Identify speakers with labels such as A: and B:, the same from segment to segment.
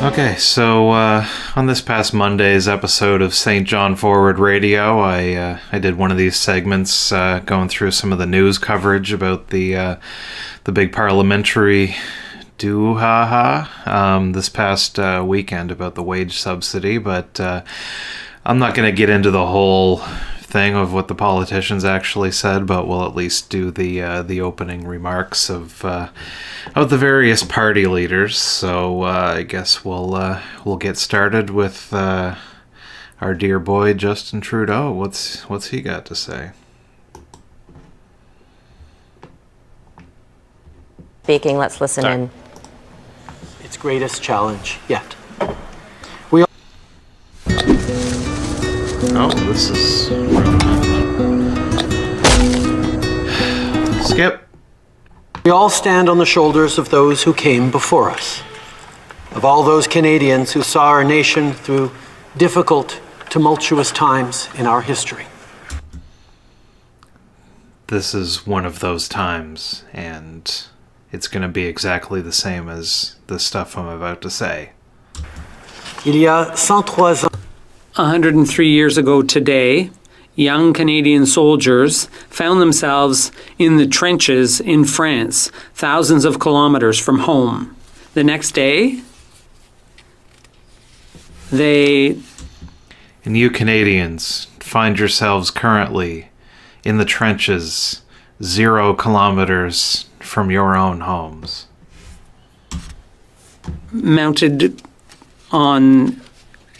A: Okay, so on this past Monday's episode of St. Jon Forward Radio, I did one of these segments going through some of the news coverage about the big parliamentary do-ha-ha this past weekend about the wage subsidy, but I'm not going to get into the whole thing of what the politicians actually said, but we'll at least do the opening remarks of the various party leaders. So I guess we'll get started with our dear boy Justin Trudeau. What's he got to say?
B: Speaking, let's listen in.
C: Its greatest challenge yet.
A: Oh, this is... Skip.
C: We all stand on the shoulders of those who came before us, of all those Canadians who saw our nation through difficult, tumultuous times in our history.
A: This is one of those times, and it's going to be exactly the same as the stuff I'm about to say.
C: Il y a 103 ans.
D: 103 years ago today, young Canadian soldiers found themselves in the trenches in France, thousands of kilometers from home. The next day,
A: And you Canadians find yourselves currently in the trenches 0 kilometers from your own homes.
D: mounted on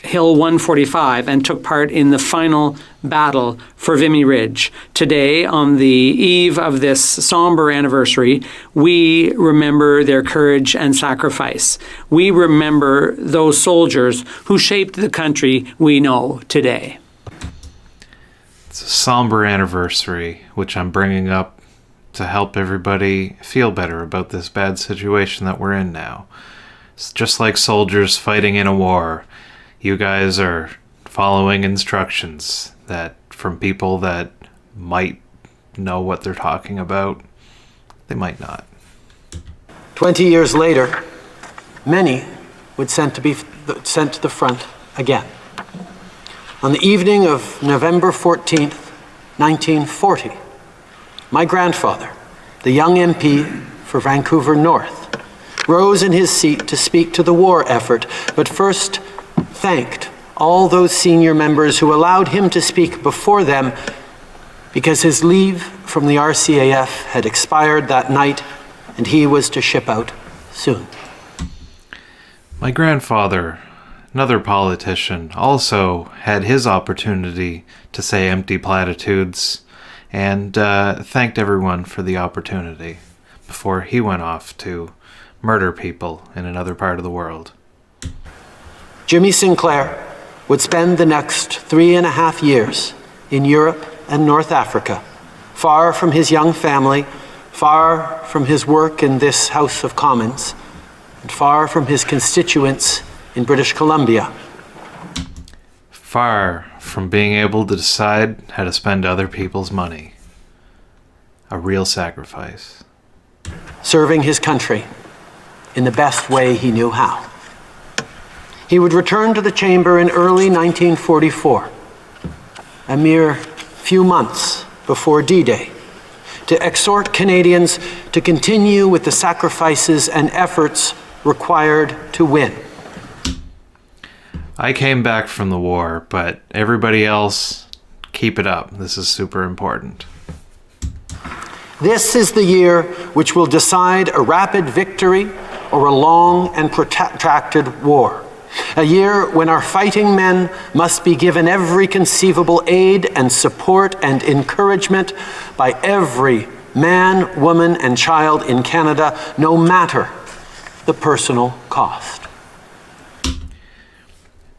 D: Hill 145 and took part in the final battle for Vimy Ridge. Today, on the eve of this somber anniversary, we remember their courage and sacrifice. We remember those soldiers who shaped the country we know today.
A: It's a somber anniversary, which I'm bringing up to help everybody feel better about this bad situation that we're in now. It's just like soldiers fighting in a war. You guys are following instructions that from people that might know what they're talking about. They might not.
C: 20 years later, many would sent to the front again. On the evening of November 14th, 1940, my grandfather, the young MP for Vancouver North, rose in his seat to speak to the war effort, but first thanked all those senior members who allowed him to speak before them because his leave from the RCAF had expired that night and he was to ship out soon.
A: My grandfather, another politician, also had his opportunity to say empty platitudes and thanked everyone for the opportunity before he went off to murder people in another part of the world.
C: Jimmy Sinclair would spend the next 3.5 years in Europe and North Africa, far from his young family, far from his work in this House of Commons, and far from his constituents in British Columbia.
A: Far from being able to decide how to spend other people's money. A real sacrifice.
C: Serving his country in the best way he knew how. He would return to the chamber in early 1944, a mere few months before D-Day, to exhort Canadians to continue with the sacrifices and efforts required to win.
A: I came back from the war, but everybody else, keep it up. This is super important.
C: This is the year which will decide a rapid victory or a long and protracted war. A year when our fighting men must be given every conceivable aid and support and encouragement by every man, woman, and child in Canada, no matter the personal cost.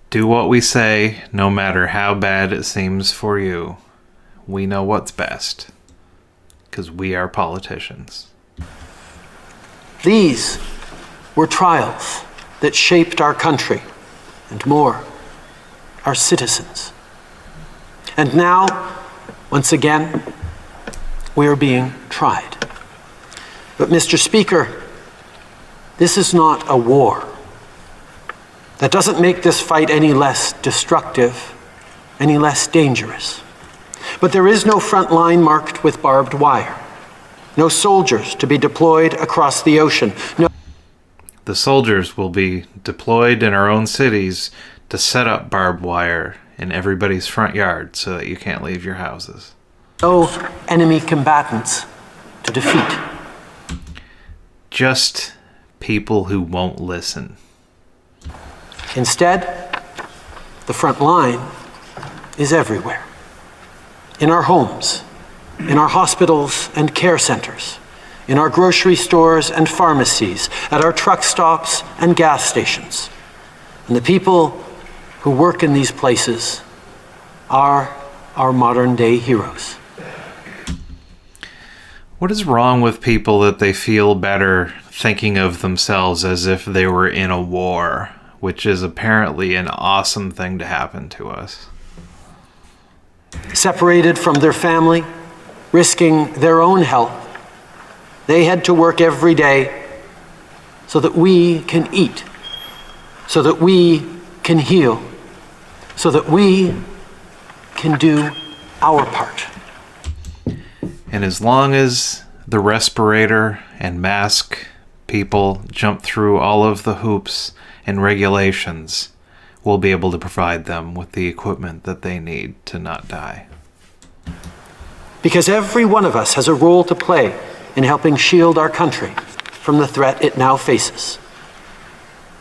A: Do what we say, no matter how bad it seems for you. We know what's best, because we are politicians.
C: These were trials that shaped our country, and more, our citizens. And now, once again, we are being tried. But Mr. Speaker, this is not a war. That doesn't make this fight any less destructive, any less dangerous. But there is no front line marked with barbed wire. No soldiers to be deployed across the ocean. No.
A: The soldiers will be deployed in our own cities to set up barbed wire in everybody's front yard so that you can't leave your houses.
C: No enemy combatants to defeat.
A: Just people who won't listen.
C: Instead, the front line is everywhere. In our homes, in our hospitals and care centers, in our grocery stores and pharmacies, at our truck stops and gas stations. And the people who work in these places are our modern-day heroes.
A: What is wrong with people that they feel better thinking of themselves as if they were in a war, which is apparently an awesome thing to happen to us?
C: Separated from their family, risking their own health, they head to work every day so that we can eat, so that we can heal, so that we can do our part.
A: And as long as the respirator and mask people jump through all of the hoops and regulations, we'll be able to provide them with the equipment that they need to not die.
C: Because every one of us has a role to play in helping shield our country from the threat it now faces.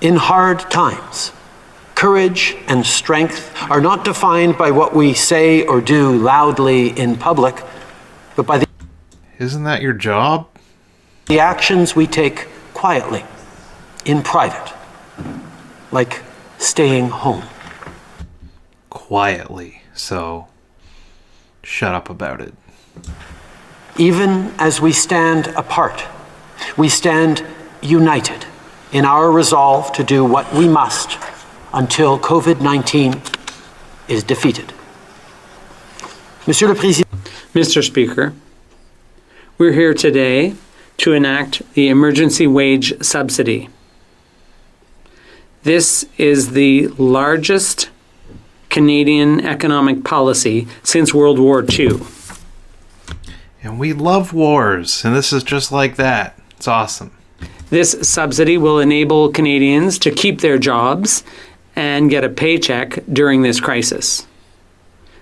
C: In hard times, courage and strength are not defined by what we say or do loudly in public, but by
A: Isn't that your job?
C: the actions we take quietly, in private, like staying home.
A: Quietly, so shut up about it.
C: Even as we stand apart, we stand united in our resolve to do what we must until COVID-19 is defeated. Monsieur le Président,
D: Mr. Speaker, we're here today to enact the emergency wage subsidy. This is the largest Canadian economic policy since World War II.
A: And we love wars, and this is just like that. It's awesome.
D: This subsidy will enable Canadians to keep their jobs and get a paycheck during this crisis.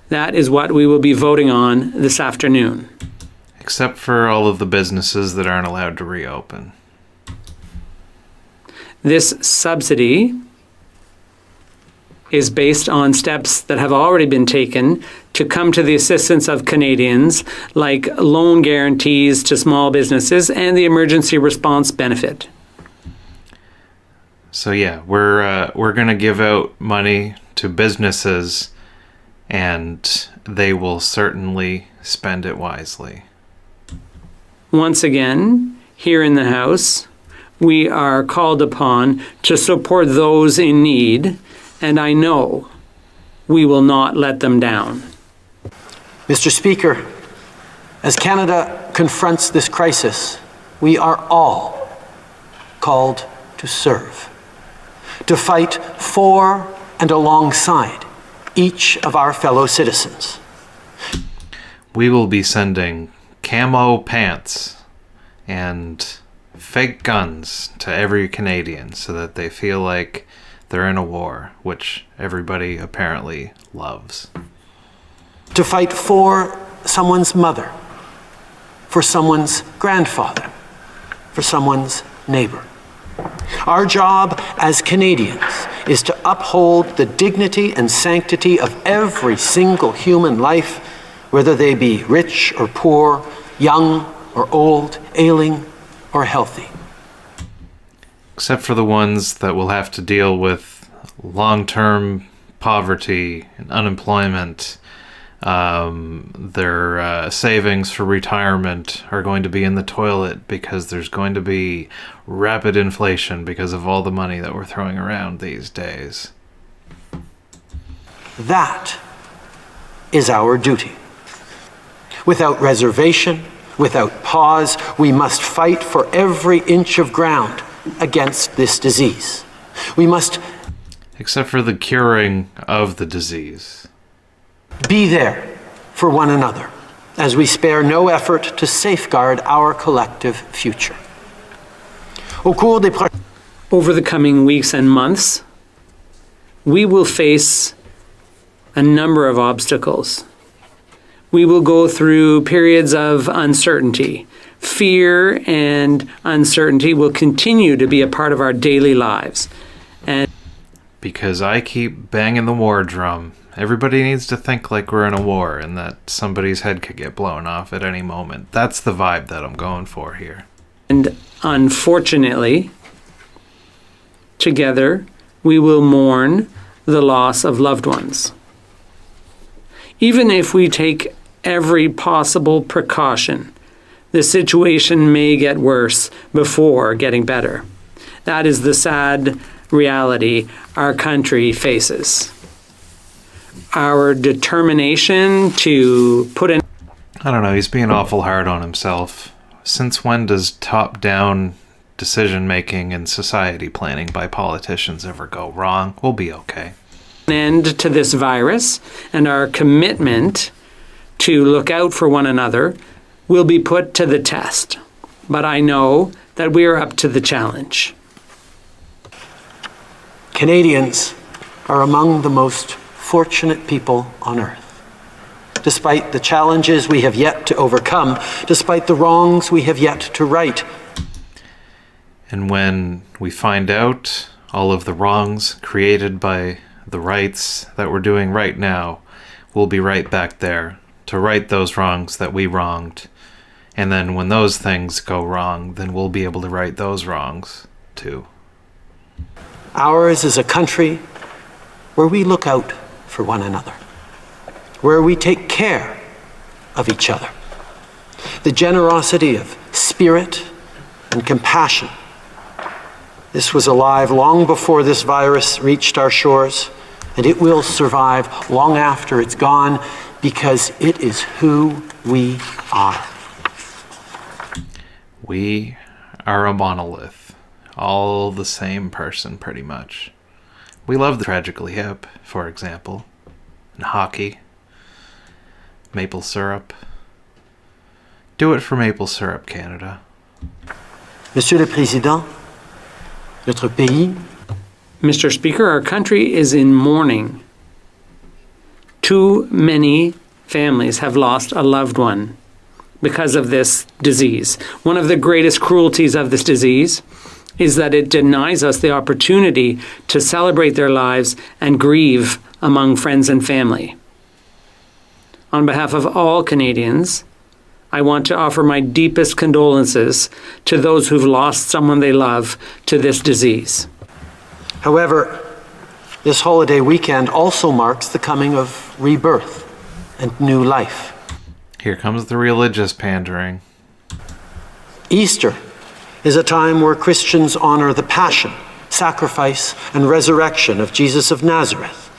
D: That is what we will be voting on this afternoon.
A: Except for all of the businesses that aren't allowed to reopen.
D: This subsidy is based on steps that have already been taken to come to the assistance of Canadians, like loan guarantees to small businesses and the emergency response benefit.
A: So yeah, we're going to give out money to businesses, and they will certainly spend it wisely.
D: Once again, here in the House, we are called upon to support those in need, and I know we will not let them down.
C: Mr. Speaker, as Canada confronts this crisis, we are all called to serve, to fight for and alongside each of our fellow citizens.
A: We will be sending camo pants and fake guns to every Canadian so that they feel like they're in a war, which everybody apparently loves.
C: To fight for someone's mother, for someone's grandfather, for someone's neighbor. Our job as Canadians is to uphold the dignity and sanctity of every single human life, whether they be rich or poor, young or old, ailing or healthy.
A: Except for the ones that will have to deal with long-term poverty and unemployment. Their savings for retirement are going to be in the toilet because there's going to be rapid inflation because of all the money that we're throwing around these days.
C: That is our duty. Without reservation, without pause, we must fight for every inch of ground against this disease. We must
A: except for the curing of the disease.
C: Be there for one another as we spare no effort to safeguard our collective future.
D: Over the coming weeks and months, we will face a number of obstacles. We will go through periods of uncertainty. Fear and uncertainty will continue to be a part of our daily lives. And
A: because I keep banging the war drum, everybody needs to think like we're in a war and that somebody's head could get blown off at any moment. That's the vibe that I'm going for here.
D: And unfortunately, together, we will mourn the loss of loved ones. Even if we take every possible precaution, the situation may get worse before getting better. That is the sad reality our country faces. Our determination to put in...
A: I don't know, he's being awful hard on himself. Since when does top-down decision-making and society planning by politicians ever go wrong? We'll be okay.
D: An end to this virus, and our commitment to look out for one another will be put to the test. But I know that we are up to the challenge.
C: Canadians are among the most fortunate people on earth. Despite the challenges we have yet to overcome, despite the wrongs we have yet to right.
A: And when we find out all of the wrongs created by the rights that we're doing right now, we'll be right back there to right those wrongs that we wronged. And then when those things go wrong, then we'll be able to right those wrongs too.
C: Ours is a country where we look out for one another, where we take care of each other. The generosity of spirit and compassion. This was alive long before this virus reached our shores, and it will survive long after it's gone because it is who we are.
A: We are a monolith, all the same person pretty much. We love the Tragically Hip, for example, and hockey, maple syrup. Do it for maple syrup, Canada.
C: Monsieur le Président, notre pays.
D: Mr. Speaker, our country is in mourning. Too many families have lost a loved one because of this disease. One of the greatest cruelties of this disease is that it denies us the opportunity to celebrate their lives and grieve among friends and family. On behalf of all Canadians, I want to offer my deepest condolences to those who've lost someone they love to this disease.
C: However, this holiday weekend also marks the coming of rebirth and new life.
A: Here comes the religious pandering.
C: Easter is a time where Christians honor the passion, sacrifice, and resurrection of Jesus of Nazareth.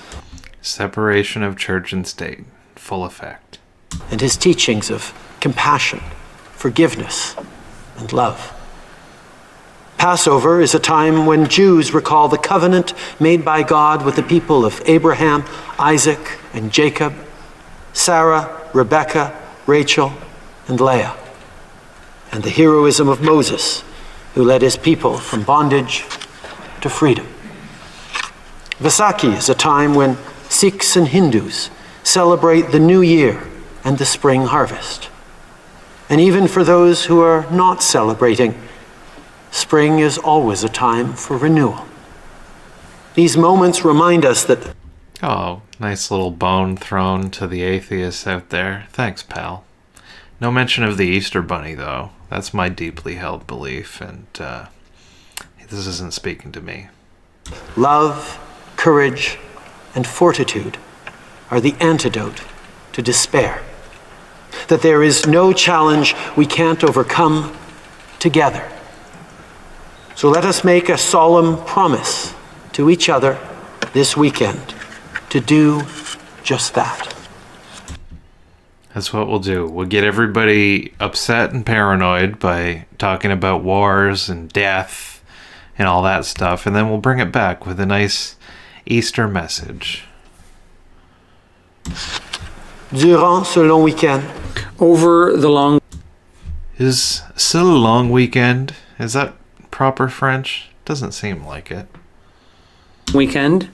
A: Separation of church and state, full effect.
C: And his teachings of compassion, forgiveness, and love. Passover is a time when Jews recall the covenant made by God with the people of Abraham, Isaac, and Jacob, Sarah, Rebecca, Rachel, and Leah, and the heroism of Moses, who led his people from bondage to freedom. Vaisakhi is a time when Sikhs and Hindus celebrate the new year and the spring harvest. And even for those who are not celebrating, spring is always a time for renewal. These moments remind us that...
A: Oh, nice little bone thrown to the atheists out there. Thanks, pal. No mention of the Easter Bunny, though. That's my deeply held belief, and this isn't speaking to me.
C: Love, courage, and fortitude are the antidote to despair. That there is no challenge we can't overcome together. So let us make a solemn promise to each other this weekend to do just that.
A: That's what we'll do. We'll get everybody upset and paranoid by talking about wars and death and all that stuff, and then we'll bring it back with a nice Easter message.
C: Durant ce long week-end,
D: Over the long
A: Is still a long weekend? Is that proper French? Doesn't seem like it.
D: weekend,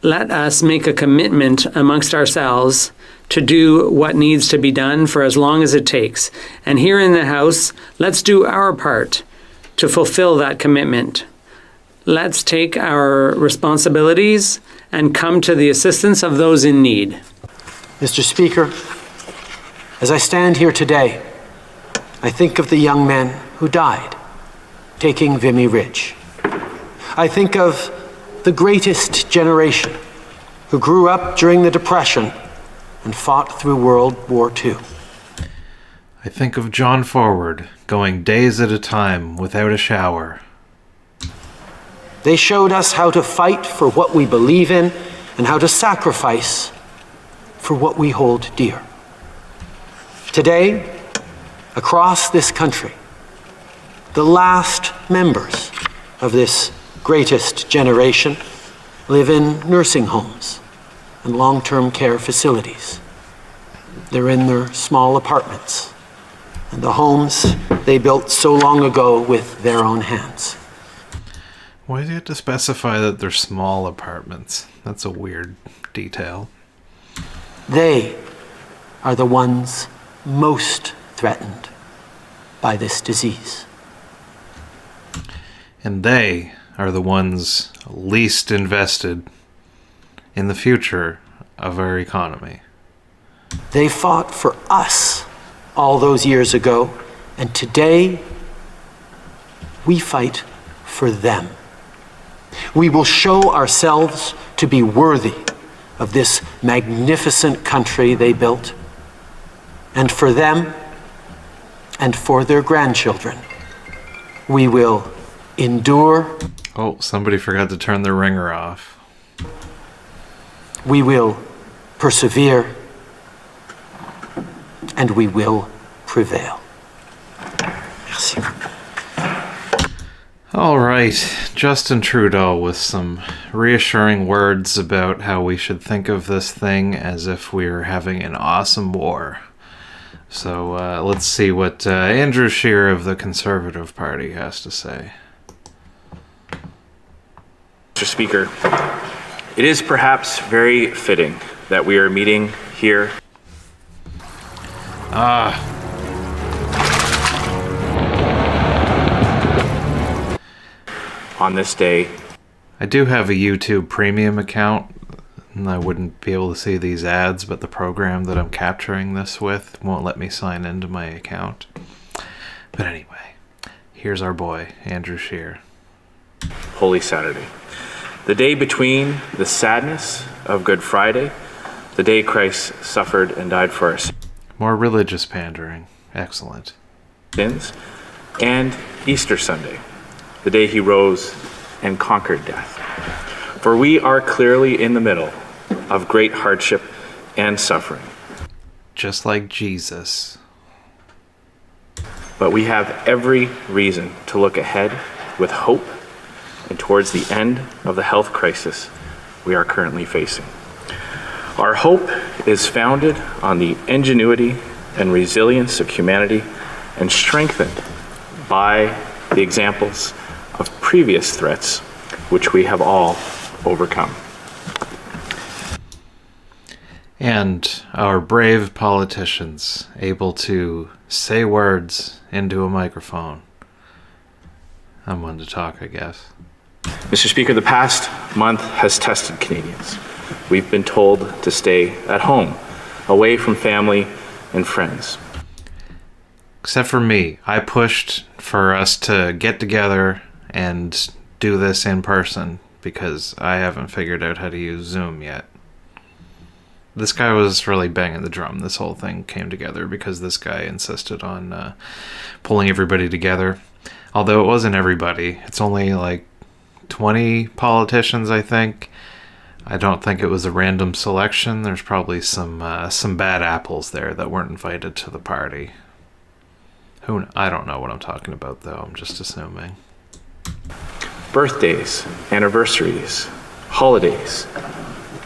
D: let us make a commitment amongst ourselves to do what needs to be done for as long as it takes. And here in the House, let's do our part to fulfill that commitment. Let's take our responsibilities and come to the assistance of those in need.
C: Mr. Speaker, as I stand here today, I think of the young men who died taking Vimy Ridge. I think of the greatest generation who grew up during the Depression and fought through World War II.
A: I think of Jon Forward going days at a time without a shower.
C: They showed us how to fight for what we believe in and how to sacrifice for what we hold dear. Today, across this country, the last members of this greatest generation live in nursing homes and long-term care facilities. They're in their small apartments and the homes they built so long ago with their own hands.
A: Why do you have to specify that they're small apartments? That's a weird detail.
C: They are the ones most threatened by this disease.
A: And they are the ones least invested in the future of our economy.
C: They fought for us all those years ago, and today we fight for them. We will show ourselves to be worthy of this magnificent country they built, and for them and for their grandchildren, we will endure.
A: Oh, somebody forgot to turn the ringer off.
C: We will persevere, and we will prevail. Merci.
A: All right, Justin Trudeau with some reassuring words about how we should think of this thing as if we're having an awesome war. So let's see what Andrew Scheer of the Conservative Party has to say.
E: Mr. Speaker, it is perhaps very fitting that we are meeting here. On this day.
A: I do have a YouTube premium account, and I wouldn't be able to see these ads, but the program that I'm capturing this with won't let me sign into my account. But anyway, here's our boy, Andrew Scheer.
E: Holy Saturday. The day between the sadness of Good Friday, the day Christ suffered and died for our
A: More religious pandering. Excellent.
E: sins, and Easter Sunday, the day he rose and conquered death. For we are clearly in the middle of great hardship and suffering.
A: Just like Jesus.
E: But we have every reason to look ahead with hope and towards the end of the health crisis we are currently facing. Our hope is founded on the ingenuity and resilience of humanity and strengthened by the examples of previous threats which we have all overcome.
A: And our brave politicians able to say words into a microphone. I'm one to talk, I guess.
E: Mr. Speaker, the past month has tested Canadians. We've been told to stay at home, away from family and friends.
A: Except for me. I pushed for us to get together and do this in person because I haven't figured out how to use Zoom yet. This guy was really banging the drum. This whole thing came together because this guy insisted on pulling everybody together. Although it wasn't everybody. It's only like 20 politicians, I think. I don't think it was a random selection. There's probably some bad apples there that weren't invited to the party. I don't know what I'm talking about, though. I'm just assuming.
E: Birthdays, anniversaries, holidays,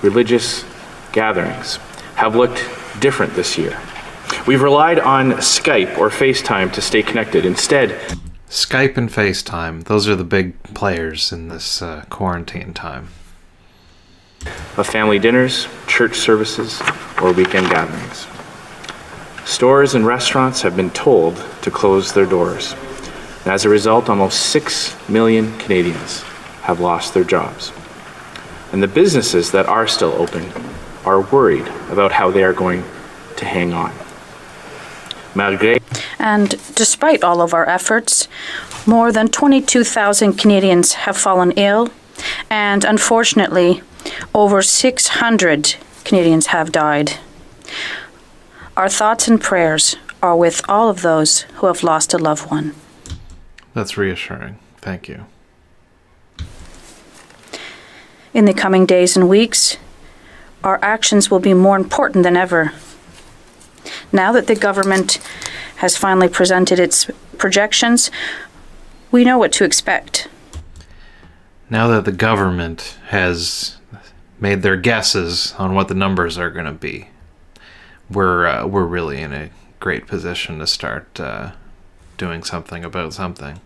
E: religious gatherings have looked different this year. We've relied on Skype or FaceTime to stay connected. Instead,
A: Skype and FaceTime, those are the big players in this quarantine time.
E: of family dinners, church services, or weekend gatherings. Stores and restaurants have been told to close their doors. And as a result, almost 6 million Canadians have lost their jobs. And the businesses that are still open are worried about how they are going to hang on. Malgré
F: And despite all of our efforts, more than 22,000 Canadians have fallen ill, and unfortunately, over 600 Canadians have died. Our thoughts and prayers are with all of those who have lost a loved one.
A: That's reassuring. Thank you.
F: In the coming days and weeks, our actions will be more important than ever. Now that the government has finally presented its projections, we know what to expect.
A: Now that the government has made their guesses on what the numbers are going to be, we're really in a great position to start doing something about something.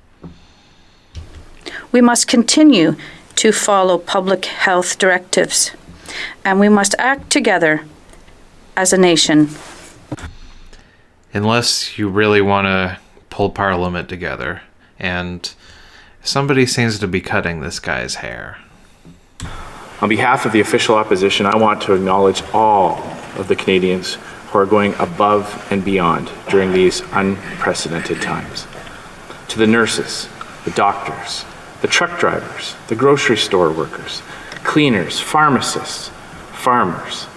F: We must continue to follow public health directives, and we must act together as a nation.
A: Unless you really want to pull Parliament together, and somebody seems to be cutting this guy's hair.
E: On behalf of the official opposition, I want to acknowledge all of the Canadians who are going above and beyond during these unprecedented times. To the nurses, the doctors, the truck drivers, the grocery store workers, cleaners, pharmacists, farmers.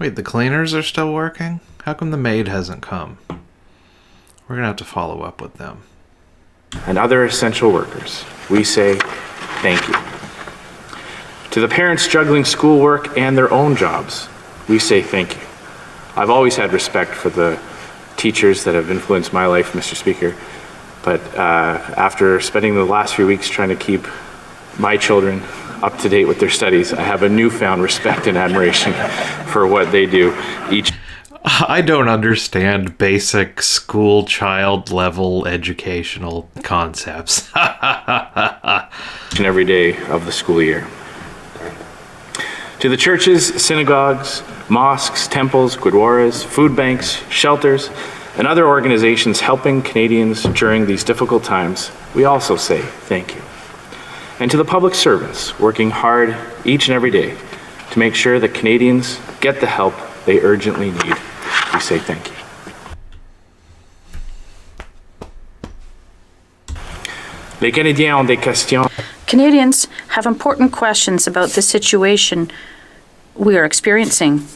A: Wait, the cleaners are still working? How come the maid hasn't come? We're gonna have to follow up with them.
E: And other essential workers, we say thank you. To the parents juggling schoolwork and their own jobs, we say thank you. I've always had respect for the teachers that have influenced my life, Mr. Speaker, but after spending the last few weeks trying to keep my children up to date with their studies, I have a newfound respect and admiration for what they do each
A: I don't understand basic school child level educational concepts.
E: and every day of the school year. To the churches, synagogues, mosques, temples, gurdwaras, food banks, shelters, and other organizations helping Canadians during these difficult times, we also say thank you. And to the public servants working hard each and every day to make sure that Canadians get the help they urgently need, we say thank you. Les Canadiens ont des questions.
F: Canadians have important questions about the situation we are experiencing.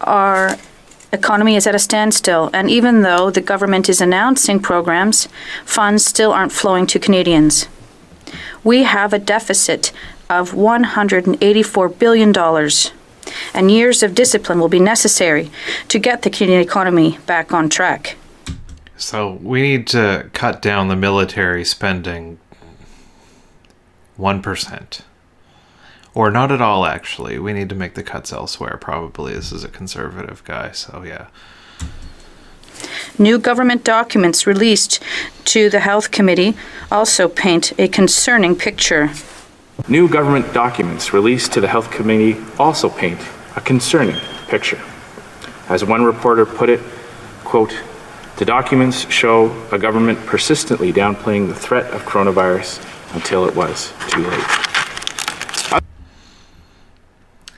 F: Our economy is at a standstill, and even though the government is announcing programs, funds still aren't flowing to Canadians. We have a deficit of $184 billion, and years of discipline will be necessary to get the Canadian economy back on track.
A: So we need to cut down the military spending 1%. Or not at all, actually. We need to make the cuts elsewhere, probably. This is a conservative guy, so yeah.
F: New government documents released to the Health Committee also paint a concerning picture.
E: New government documents released to the Health Committee also paint a concerning picture. As one reporter put it, quote, "The documents show a government persistently downplaying the threat of coronavirus until it was too late."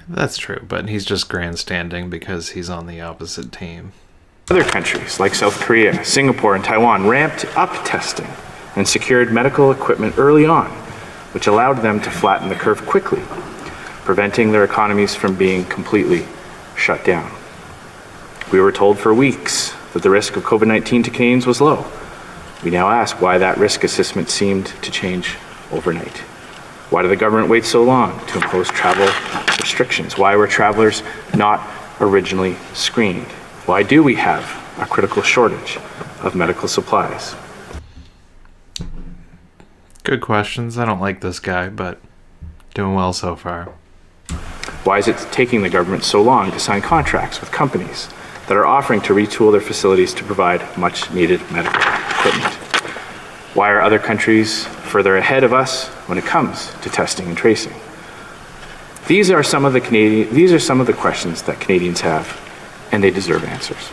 A: That's true, but he's just grandstanding because he's on the opposite team.
E: Other countries like South Korea, Singapore, and Taiwan ramped up testing and secured medical equipment early on, which allowed them to flatten the curve quickly, preventing their economies from being completely shut down. We were told for weeks that the risk of COVID-19 to Canadians was low. We now ask why that risk assessment seemed to change overnight. Why did the government wait so long to impose travel restrictions? Why were travelers not originally screened? Why do we have a critical shortage of medical supplies?
A: Good questions. I don't like this guy, but doing well so far.
E: Why is it taking the government so long to sign contracts with companies that are offering to retool their facilities to provide much needed medical equipment? Why are other countries further ahead of us when it comes to testing and tracing? These are some of the questions that Canadians have, and they deserve answers.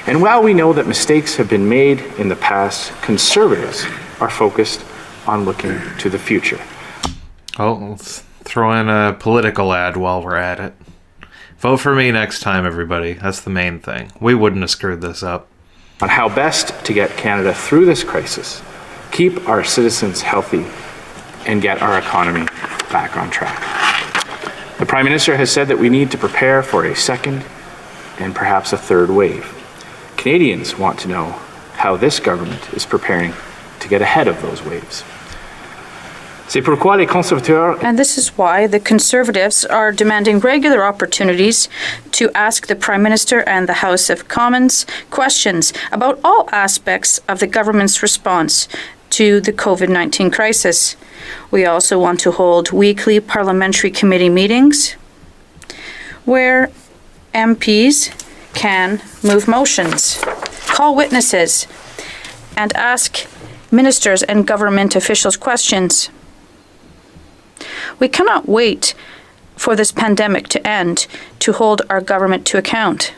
E: And while we know that mistakes have been made in the past, Conservatives are focused on looking to the future.
A: Oh, let's throw in a political ad while we're at it. Vote for me next time, everybody. That's the main thing. We wouldn't have screwed this up.
E: On how best to get Canada through this crisis, keep our citizens healthy, and get our economy back on track. The Prime Minister has said that we need to prepare for a second and perhaps a third wave. Canadians want to know how this government is preparing to get ahead of those waves. C'est pourquoi les conservateurs.
F: And this is why the Conservatives are demanding regular opportunities to ask the Prime Minister and the House of Commons questions about all aspects of the government's response to the COVID-19 crisis. We also want to hold weekly parliamentary committee meetings where MPs can move motions, call witnesses, and ask ministers and government officials questions. We cannot wait for this pandemic to end to hold our government to account.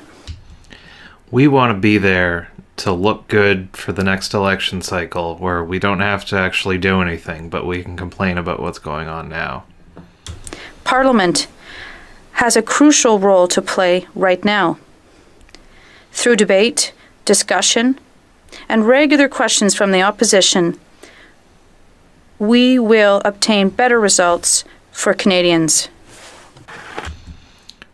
A: We want to be there to look good for the next election cycle where we don't have to actually do anything, but we can complain about what's going on now.
F: Parliament has a crucial role to play right now. Through debate, discussion, and regular questions from the opposition, we will obtain better results for Canadians.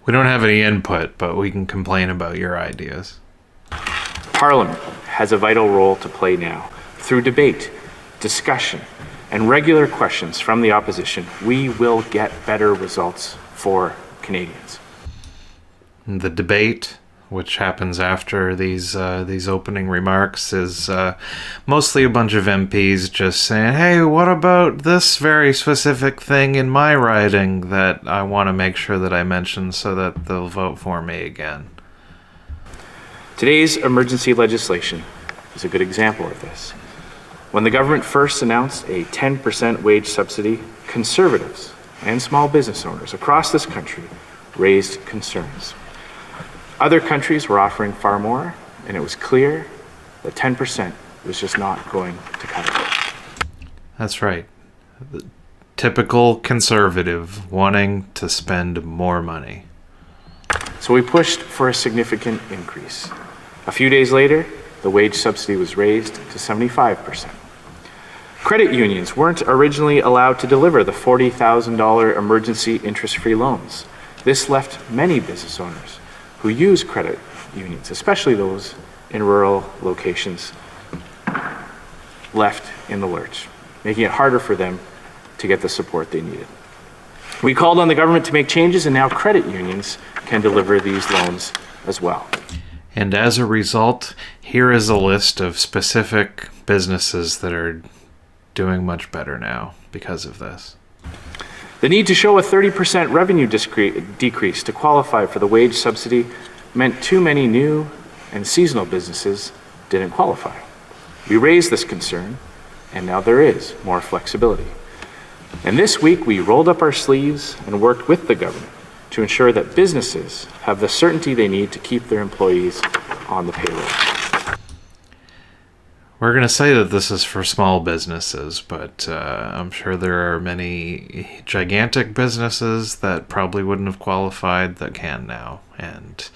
A: We don't have any input, but we can complain about your ideas.
E: Parliament has a vital role to play now. Through debate, discussion, and regular questions from the opposition, we will get better results for Canadians.
A: The debate, which happens after these opening remarks, is mostly a bunch of MPs just saying, hey, what about this very specific thing in my riding that I want to make sure that I mention so that they'll vote for me again?
E: Today's emergency legislation is a good example of this. When the government first announced a 10% wage subsidy, Conservatives and small business owners across this country raised concerns. Other countries were offering far more, and it was clear that 10% was just not going to cut it.
A: That's right. The typical conservative wanting to spend more money.
E: So we pushed for a significant increase. A few days later, the wage subsidy was raised to 75%. Credit unions weren't originally allowed to deliver the $40,000 emergency interest-free loans. This left many business owners who use credit unions, especially those in rural locations, left in the lurch, making it harder for them to get the support they needed. We called on the government to make changes, and now credit unions can deliver these loans as well.
A: And as a result, here is a list of specific businesses that are doing much better now because of this.
E: The need to show a 30% revenue decrease to qualify for the wage subsidy meant too many new and seasonal businesses didn't qualify. We raised this concern, and now there is more flexibility. And this week, we rolled up our sleeves and worked with the government to ensure that businesses have the certainty they need to keep their employees on the payroll.
A: We're going to say that this is for small businesses, but I'm sure there are many gigantic businesses that probably wouldn't have qualified that can now, and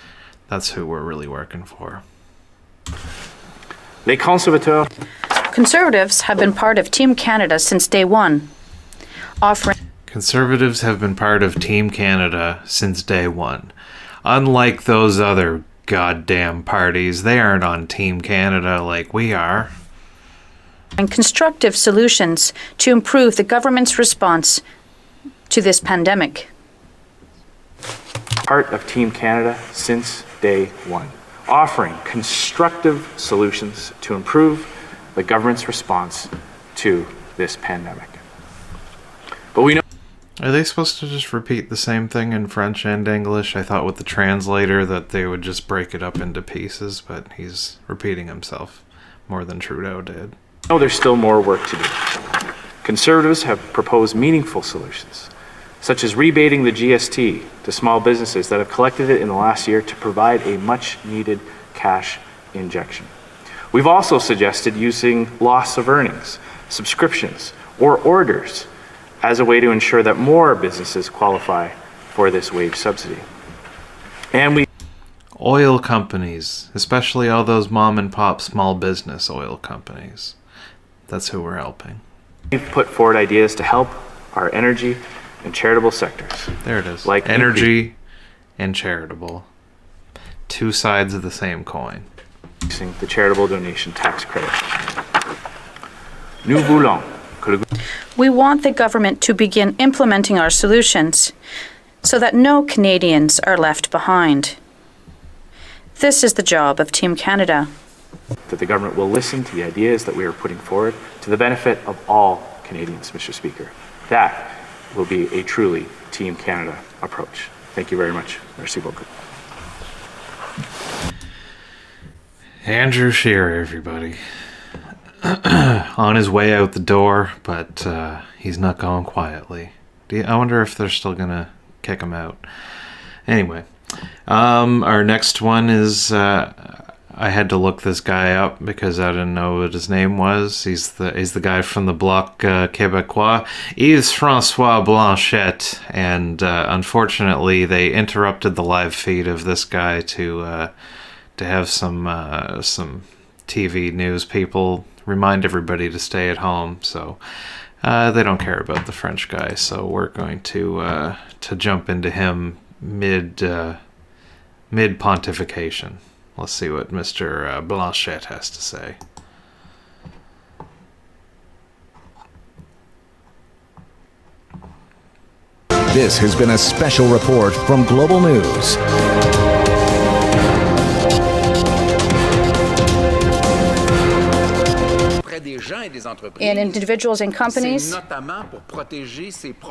A: that's who we're really working for.
E: Les conservateurs.
F: Conservatives have been part of Team Canada since day one, offering
A: Conservatives have been part of Team Canada since day one. Unlike those other goddamn parties, they aren't on Team Canada like we are.
F: and constructive solutions to improve the government's response to this pandemic.
E: Part of Team Canada since day one, offering constructive solutions to improve the government's response to this pandemic. But we know
A: Are they supposed to just repeat the same thing in French and English? I thought with the translator that they would just break it up into pieces, but he's repeating himself more than Trudeau did.
E: there's still more work to do. Conservatives have proposed meaningful solutions, such as rebating the GST to small businesses that have collected it in the last year to provide a much-needed cash injection. We've also suggested using loss of earnings, subscriptions, or orders as a way to ensure that more businesses qualify for this wage subsidy. And we
A: Oil companies, especially all those mom and pop small business oil companies. That's who we're helping.
E: We've put forward ideas to help our energy and charitable sectors.
A: There it is.
E: Like
A: energy and charitable. Two sides of the same coin.
E: Increasing the charitable donation tax credit. Nous voulons que le
F: We want the government to begin implementing our solutions so that no Canadians are left behind. This is the job of Team Canada.
E: that the government will listen to the ideas that we are putting forward to the benefit of all Canadians, Mr. Speaker. That will be a truly Team Canada approach. Thank you very much. Merci beaucoup.
A: Andrew Scheer, everybody. On his way out the door, but he's not going quietly. I wonder if they're still going to kick him out. Anyway, our next one is... I had to look this guy up because I didn't know what his name was. He's the guy from the Bloc Québécois, Yves-Francois Blanchet, and unfortunately they interrupted the live feed of this guy to have some TV news people remind everybody to stay at home. So they don't care about the French guy. So we're going to jump into him mid pontification. Let's see what Mr. Blanchet has to say.
G: This has been a special report from Global News.
F: In individuals and companies,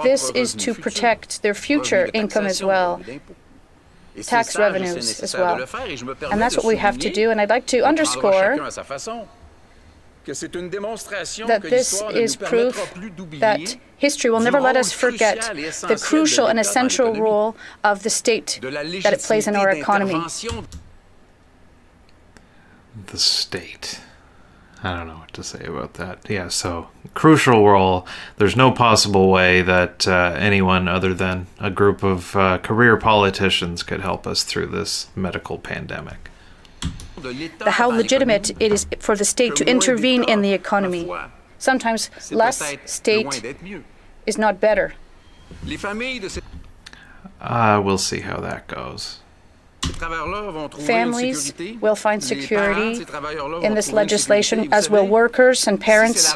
F: this is to protect their future income as well. Tax revenues as well. And that's what we have to do. And I'd like to underscore that this is proof that history will never let us forget the crucial and essential role of the state that it plays in our economy.
A: The state. I don't know what to say about that. Yeah, so crucial role. There's no possible way that anyone other than a group of career politicians could help us through this medical pandemic.
F: How legitimate it is for the state to intervene in the economy. Sometimes less state is not better.
A: We'll see how that goes.
F: Families will find security in this legislation, as will workers and parents.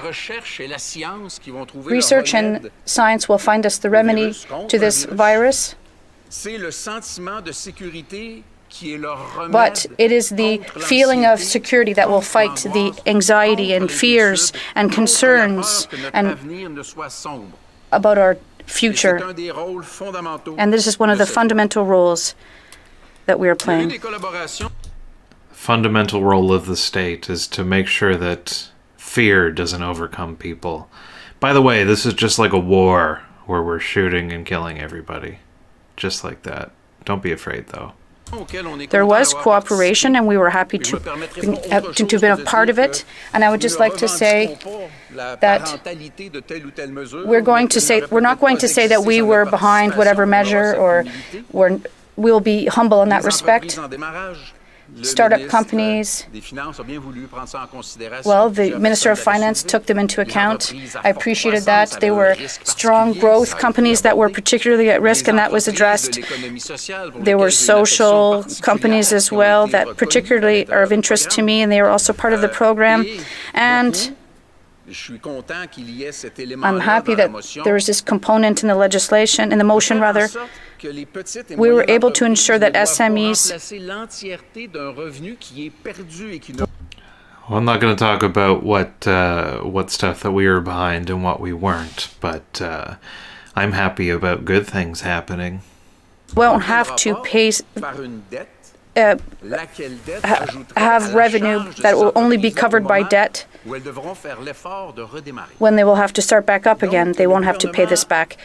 F: Research and science will find us the remedy to this virus. But it is the feeling of security that will fight the anxiety and fears and concerns and about our future. And this is one of the fundamental roles that we are playing.
A: Fundamental role of the state is to make sure that fear doesn't overcome people. By the way, this is just like a war where we're shooting and killing everybody. Just like that. Don't be afraid, though.
F: There was cooperation, and we were happy to be a part of it. And I would just like to say that we're not going to say that we were behind whatever measure, or we'll be humble in that respect. Startup companies, well, the Minister of Finance took them into account. I appreciated that. They were strong growth companies that were particularly at risk, and that was addressed. There were social companies as well that particularly are of interest to me, and they are also part of the program. And I'm happy that there is this component in the legislation, in the motion rather. We were able to ensure that SMEs...
A: Well, I'm not going to talk about what stuff that we were behind and what we weren't, but I'm happy about good things happening.
F: Won't have to pay, have revenue that will only be covered by debt. When they will have to start back up again, they won't have to pay this back.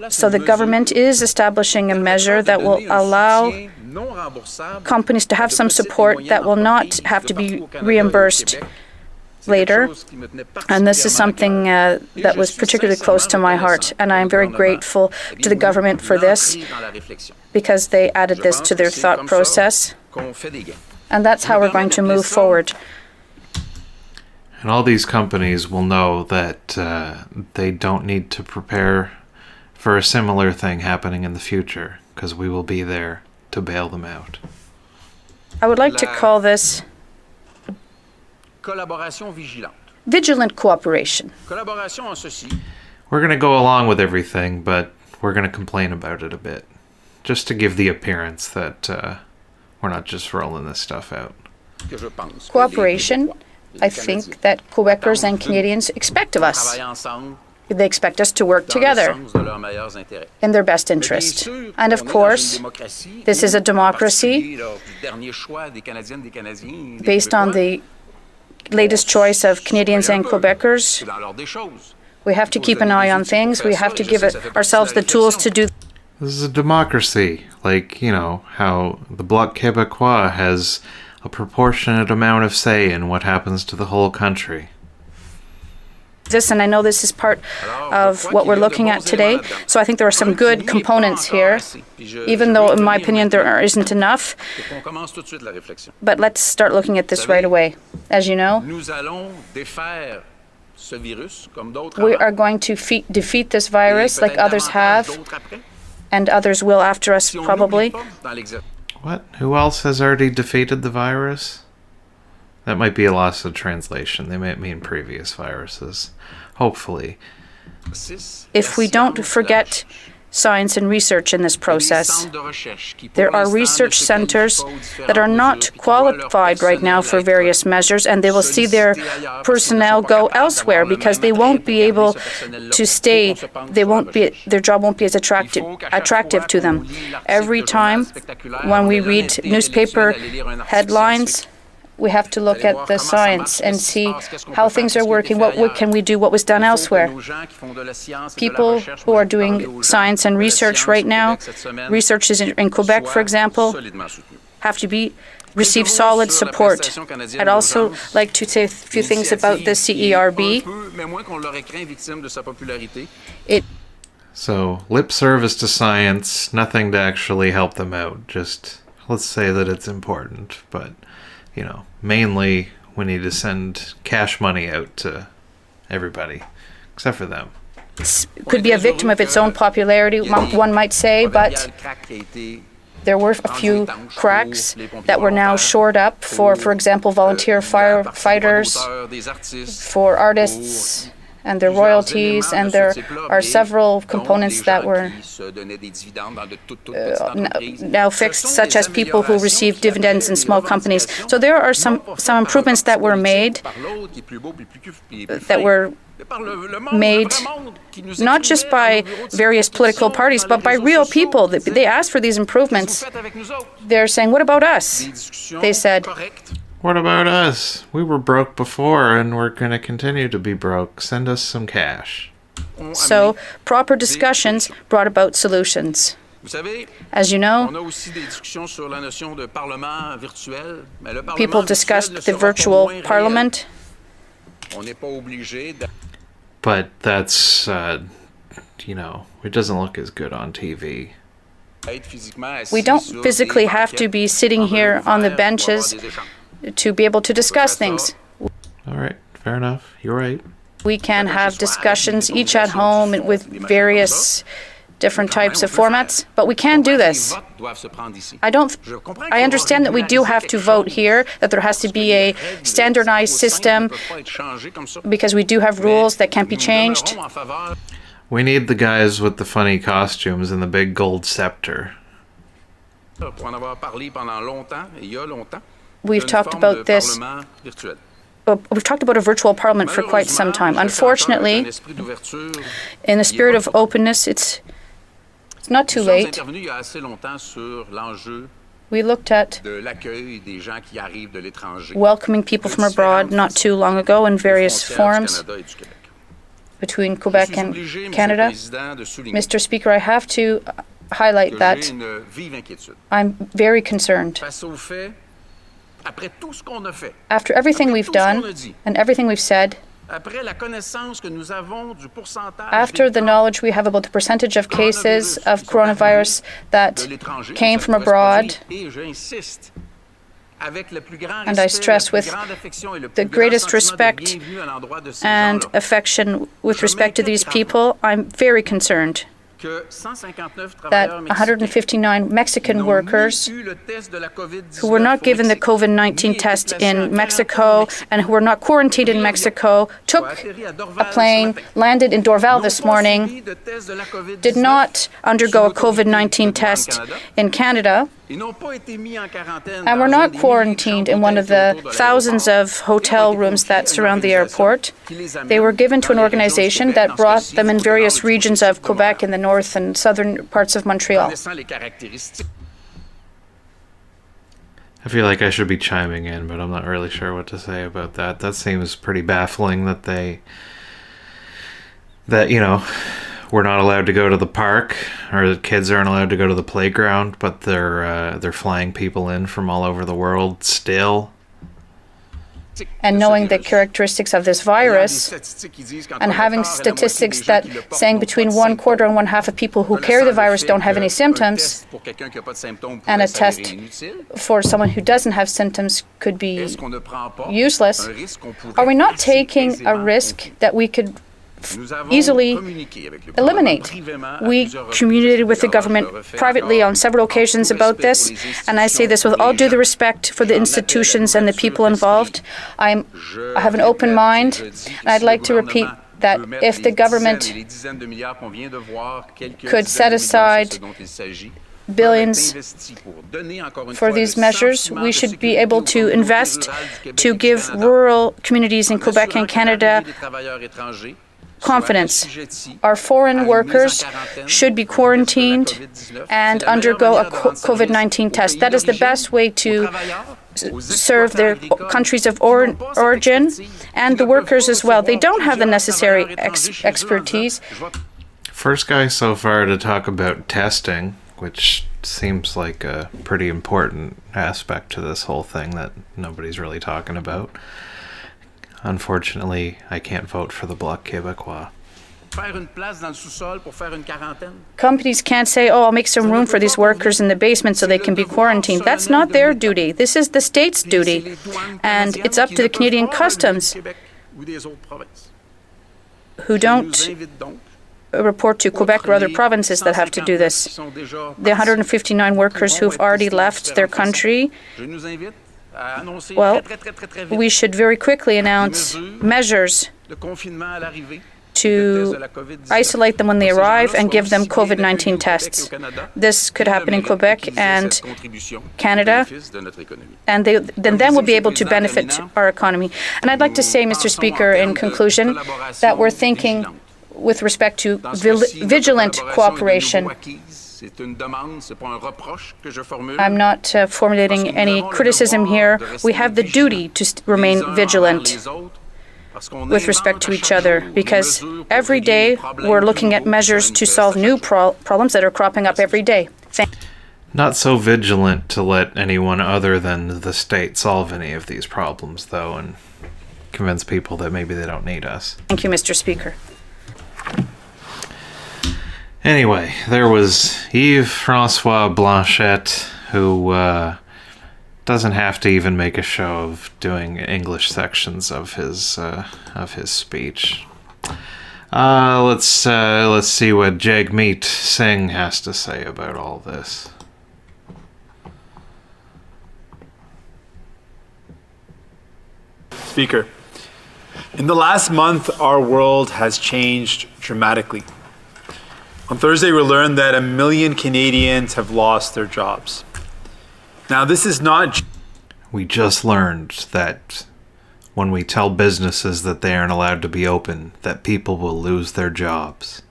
F: So the government is establishing a measure that will allow companies to have some support that will not have to be reimbursed later. And this is something that was particularly close to my heart. And I am very grateful to the government for this, because they added this to their thought process. And that's how we're going to move forward.
A: And all these companies will know that they don't need to prepare for a similar thing happening in the future, because we will be there to bail them out.
F: I would like to call this vigilant cooperation.
A: We're going to go along with everything, but we're going to complain about it a bit, just to give the appearance that we're not just rolling this stuff out.
F: Cooperation, I think that Quebecers and Canadians expect of us. They expect us to work together in their best interest. And of course, this is a democracy based on the latest choice of Canadians and Quebecers. We have to keep an eye on things. We have to give ourselves the tools to do.
A: This is a democracy, like, you know, how the Bloc Québécois has a proportionate amount of say in what happens to the whole country.
F: This, and I know this is part of what we're looking at today. So I think there are some good components here, even though, in my opinion, there isn't enough. But let's start looking at this right away. As you know, we are going to defeat this virus like others have, and others will after us probably.
A: What? Who else has already defeated the virus? That might be a loss of translation. They might mean previous viruses. Hopefully.
F: If we don't forget science and research in this process, there are research centers that are not qualified right now for various measures, and they will see their personnel go elsewhere because they won't be able to stay. Their job won't be as attractive to them. Every time when we read newspaper headlines, we have to look at the science and see how things are working, what can we do, what was done elsewhere. People who are doing science and research right now, researchers in Quebec, for example, have to receive solid support. I'd also like to say a few things about the CERB.
A: So, lip service to science, nothing to actually help them out. Just, let's say that it's important, but, you know, mainly we need to send cash money out to everybody, except for them.
F: Could be a victim of its own popularity, one might say, but there were a few cracks that were now shored up for example, volunteer firefighters, for artists and their royalties, and there are several components that were now fixed, such as people who receive dividends in small companies. So there are some improvements that were made, not just by various political parties, but by real people. They asked for these improvements. They're saying, what about us? They said,
A: what about us? We were broke before and we're going to continue to be broke. Send us some cash.
F: So proper discussions brought about solutions. As you know, people discussed the virtual parliament.
A: But that's, you know, it doesn't look as good on TV.
F: We don't physically have to be sitting here on the benches to be able to discuss things.
A: All right, fair enough. You're right.
F: We can have discussions each at home with various different types of formats, but we can do this. I understand that we do have to vote here, that there has to be a standardized system, because we do have rules that can't be changed.
A: We need the guys with the funny costumes and the big gold scepter.
F: We've talked about this we've talked about a virtual parliament for quite some time. Unfortunately, in the spirit of openness, it's not too late. We looked at welcoming people from abroad not too long ago in various forums between Quebec and Canada. Mr. Speaker, I have to highlight that I'm very concerned. After everything we've done and everything we've said, after the knowledge we have about the percentage of cases of coronavirus that came from abroad, and I stress with the greatest respect and affection with respect to these people, I'm very concerned that 159 Mexican workers who were not given the COVID-19 test in Mexico and who were not quarantined in Mexico took a plane, landed in Dorval this morning, did not undergo a COVID-19 test in Canada, and were not quarantined in one of the thousands of hotel rooms that surround the airport. They were given to an organization that brought them in various regions of Quebec in the north and southern parts of Montreal.
A: I feel like I should be chiming in, but I'm not really sure what to say about that. That seems pretty baffling that we're not allowed to go to the park, or the kids aren't allowed to go to the playground, but they're flying people in from all over the world still.
F: And knowing the characteristics of this virus, and having statistics that saying between 1/4 and 1/2 of people who carry the virus don't have any symptoms, and a test for someone who doesn't have symptoms could be useless, are we not taking a risk that we could easily eliminate? We communicated with the government privately on several occasions about this, and I say this with all due the respect for the institutions and the people involved. I have an open mind, and I'd like to repeat that if the government could set aside billions for these measures, we should be able to invest to give rural communities in Quebec and Canada confidence. Our foreign workers should be quarantined and undergo a COVID-19 test. That is the best way to serve their countries of origin, and the workers as well. They don't have the necessary expertise.
A: First guy so far to talk about testing, which seems like a pretty important aspect to this whole thing that nobody's really talking about. Unfortunately, I can't vote for the Bloc Québécois.
F: Companies can't say, oh, I'll make some room for these workers in the basement so they can be quarantined. That's not their duty. This is the state's duty. And it's up to the Canadian Customs, who don't report to Quebec or other provinces that have to do this. The 159 workers who've already left their country, well, we should very quickly announce measures to isolate them when they arrive and give them COVID-19 tests. This could happen in Quebec and Canada, and then we'll be able to benefit our economy. And I'd like to say, Mr. Speaker, in conclusion, that we're thinking with respect to vigilant cooperation. I'm not formulating any criticism here. We have the duty to remain vigilant with respect to each other, because every day we're looking at measures to solve new problems that are cropping up every day.
A: Not so vigilant to let anyone other than the state solve any of these problems, though, and convince people that maybe they don't need us.
F: Thank you, Mr. Speaker.
A: Anyway, there was Yves-Francois Blanchet, who doesn't have to even make a show of doing English sections of his speech. Let's see what Jagmeet Singh has to say about all this.
H: Speaker, in the last month, our world has changed dramatically. On Thursday, we learned that 1 million Canadians have lost their jobs. Now, this is not...
A: We just learned that when we tell businesses that they aren't allowed to be open, that people will lose their jobs.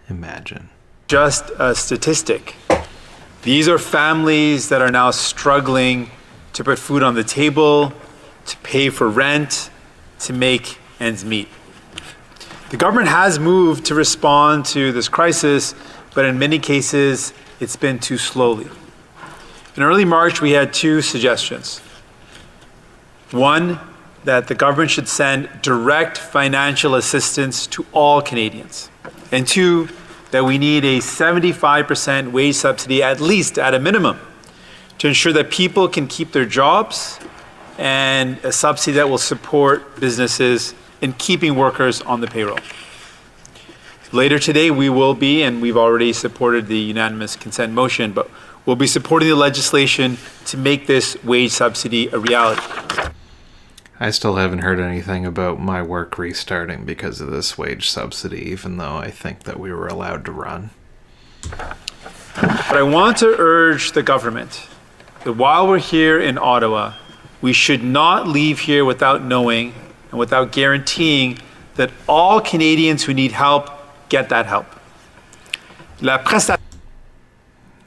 A: Imagine.
H: Just a statistic. These are families that are now struggling to put food on the table, to pay for rent, to make ends meet. The government has moved to respond to this crisis, but in many cases, it's been too slowly. In early March, we had two suggestions. One, that the government should send direct financial assistance to all Canadians. And two, that we need a 75% wage subsidy, at least at a minimum, to ensure that people can keep their jobs, and a subsidy that will support businesses in keeping workers on the payroll. Later today, we will be, and we've already supported the unanimous consent motion, but we'll be supporting the legislation to make this wage subsidy a reality.
A: I still haven't heard anything about my work restarting because of this wage subsidy, even though I think that we were allowed to run.
H: But I want to urge the government that while we're here in Ottawa, we should not leave here without knowing and without guaranteeing that all Canadians who need help get that help.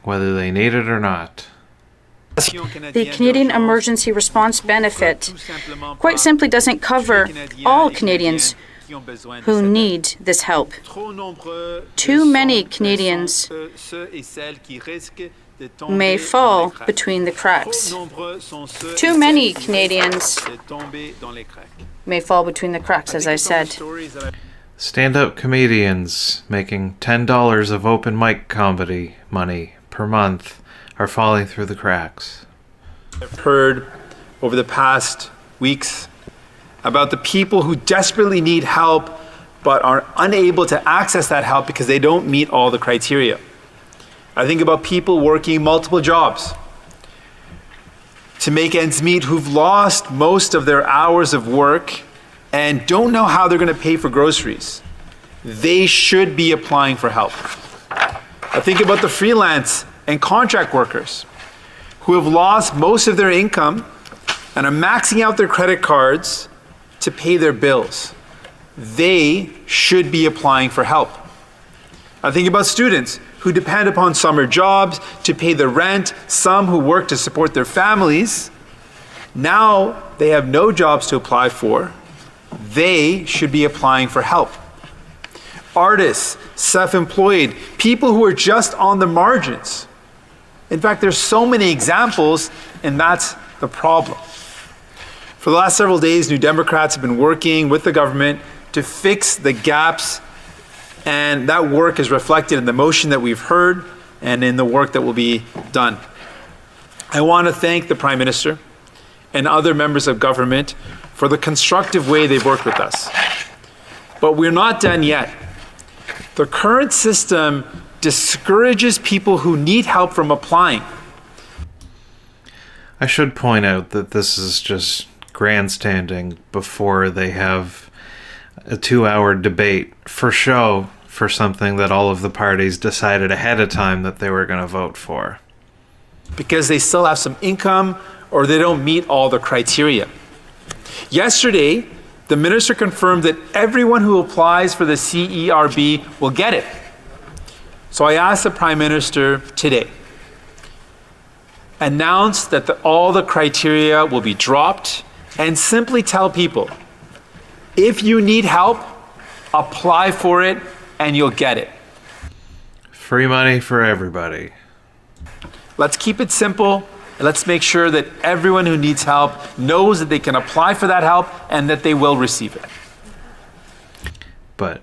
A: Whether they need it or not.
F: The Canadian Emergency Response Benefit quite simply doesn't cover all Canadians who need this help. Too many Canadians may fall between the cracks. Too many Canadians may fall between the cracks, as I said.
A: Stand-up comedians making $10 of open mic comedy money per month are falling through the cracks.
H: I've heard over the past weeks about the people who desperately need help but are unable to access that help because they don't meet all the criteria. I think about people working multiple jobs to make ends meet who've lost most of their hours of work and don't know how they're going to pay for groceries. They should be applying for help. I think about the freelance and contract workers who have lost most of their income and are maxing out their credit cards to pay their bills. They should be applying for help. I think about students who depend upon summer jobs to pay the rent, some who work to support their families. Now they have no jobs to apply for. They should be applying for help. Artists, self-employed, people who are just on the margins. In fact, there's so many examples, and that's the problem. For the last several days, New Democrats have been working with the government to fix the gaps, and that work is reflected in the motion that we've heard and in the work that will be done. I want to thank the Prime Minister and other members of government for the constructive way they've worked with us. But we're not done yet. The current system discourages people who need help from applying.
A: I should point out that this is just grandstanding before they have a 2-hour debate for show for something that all of the parties decided ahead of time that they were going to vote for.
H: Because they still have some income or they don't meet all the criteria. Yesterday, the minister confirmed that everyone who applies for the CERB will get it. So I asked the Prime Minister today, announce that all the criteria will be dropped and simply tell people, if you need help, apply for it and you'll get it.
A: Free money for everybody.
H: Let's keep it simple. And let's make sure that everyone who needs help knows that they can apply for that help and that they will receive it.
A: But,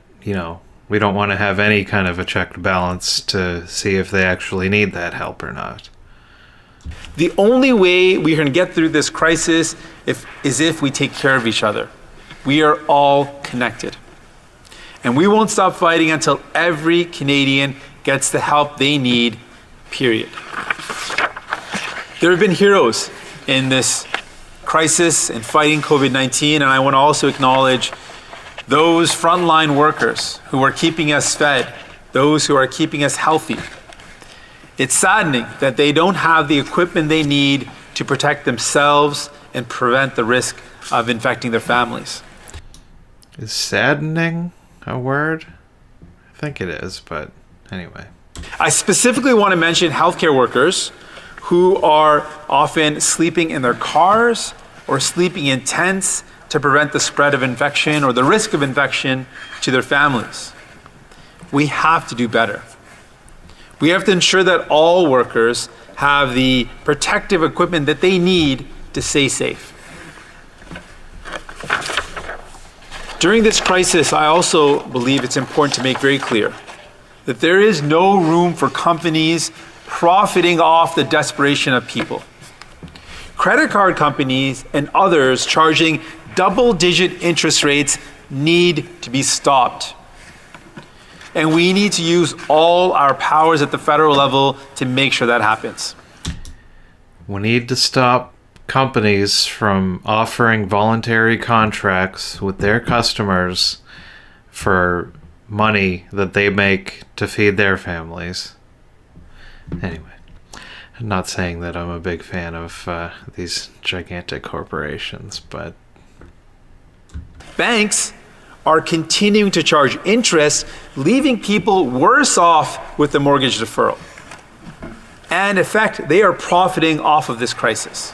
A: we don't want to have any kind of a checked balance to see if they actually need that help or not.
H: The only way we're going to get through this crisis is if we take care of each other. We are all connected. And we won't stop fighting until every Canadian gets the help they need, period. There have been heroes in this crisis in fighting COVID-19, and I want to also acknowledge those frontline workers who are keeping us fed, those who are keeping us healthy. It's saddening that they don't have the equipment they need to protect themselves and prevent the risk of infecting their families.
A: Is saddening a word? I think it is, but anyway.
H: I specifically want to mention healthcare workers who are often sleeping in their cars or sleeping in tents to prevent the spread of infection or the risk of infection to their families. We have to do better. We have to ensure that all workers have the protective equipment that they need to stay safe. During this crisis, I also believe it's important to make very clear that there is no room for companies profiting off the desperation of people. Credit card companies and others charging double-digit interest rates need to be stopped. And we need to use all our powers at the federal level to make sure that happens.
A: We need to stop companies from offering voluntary contracts with their customers for money that they make to feed their families. Anyway, I'm not saying that I'm a big fan of these gigantic corporations, but
H: banks are continuing to charge interest, leaving people worse off with the mortgage deferral. And in fact, they are profiting off of this crisis.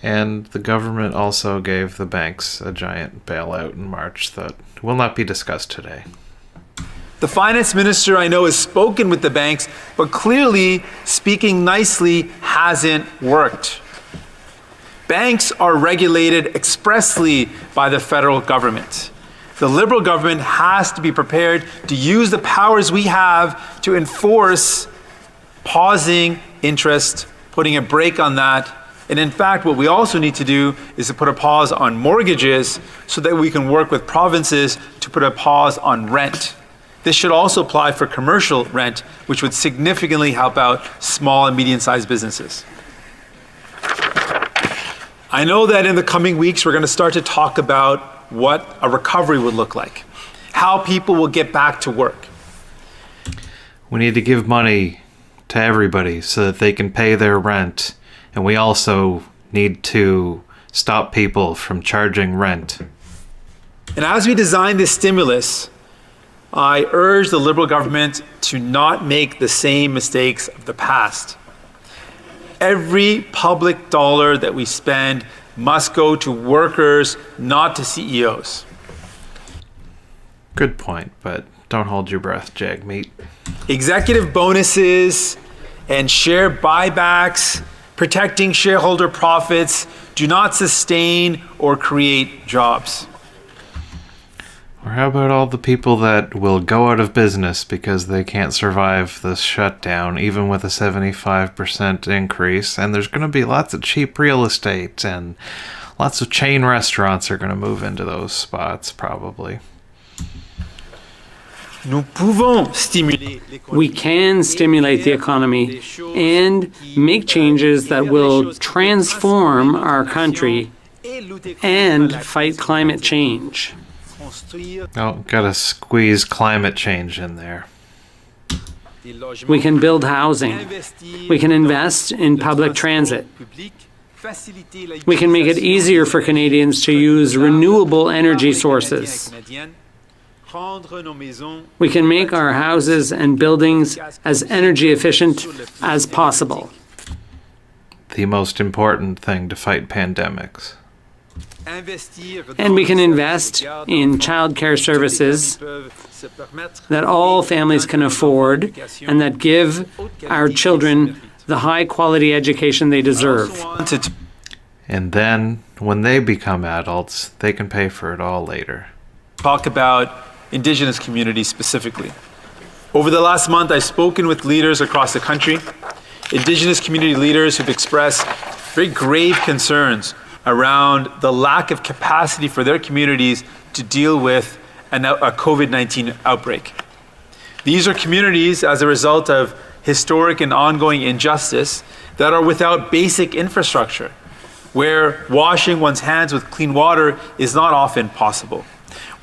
A: And the government also gave the banks a giant bailout in March that will not be discussed today.
H: The finance minister, I know, has spoken with the banks, but clearly speaking nicely hasn't worked. Banks are regulated expressly by the federal government. The Liberal government has to be prepared to use the powers we have to enforce pausing interest, putting a brake on that. And in fact, what we also need to do is to put a pause on mortgages so that we can work with provinces to put a pause on rent. This should also apply for commercial rent, which would significantly help out small and medium-sized businesses. I know that in the coming weeks, we're going to start to talk about what a recovery would look like, how people will get back to work.
A: We need to give money to everybody so that they can pay their rent. And we also need to stop people from charging rent.
H: And as we design this stimulus, I urge the Liberal government to not make the same mistakes of the past. Every public dollar that we spend must go to workers, not to CEOs.
A: Good point, but don't hold your breath, Jagmeet.
H: Executive bonuses and share buybacks, protecting shareholder profits, do not sustain or create jobs.
A: Or how about all the people that will go out of business because they can't survive this shutdown, even with a 75% increase? And there's going to be lots of cheap real estate, and lots of chain restaurants are going to move into those spots, probably.
D: We can stimulate the economy and make changes that will transform our country and fight climate change.
A: Oh, gotta squeeze climate change in there.
D: We can build housing. We can invest in public transit. We can make it easier for Canadians to use renewable energy sources. We can make our houses and buildings as energy efficient as possible.
A: The most important thing to fight pandemics.
D: And we can invest in childcare services that all families can afford and that give our children the high-quality education they deserve.
A: And then, when they become adults, they can pay for it all later.
H: Talk about Indigenous communities specifically. Over the last month, I've spoken with leaders across the country, Indigenous community leaders who've expressed very grave concerns around the lack of capacity for their communities to deal with a COVID-19 outbreak. These are communities as a result of historic and ongoing injustice that are without basic infrastructure, where washing one's hands with clean water is not often possible,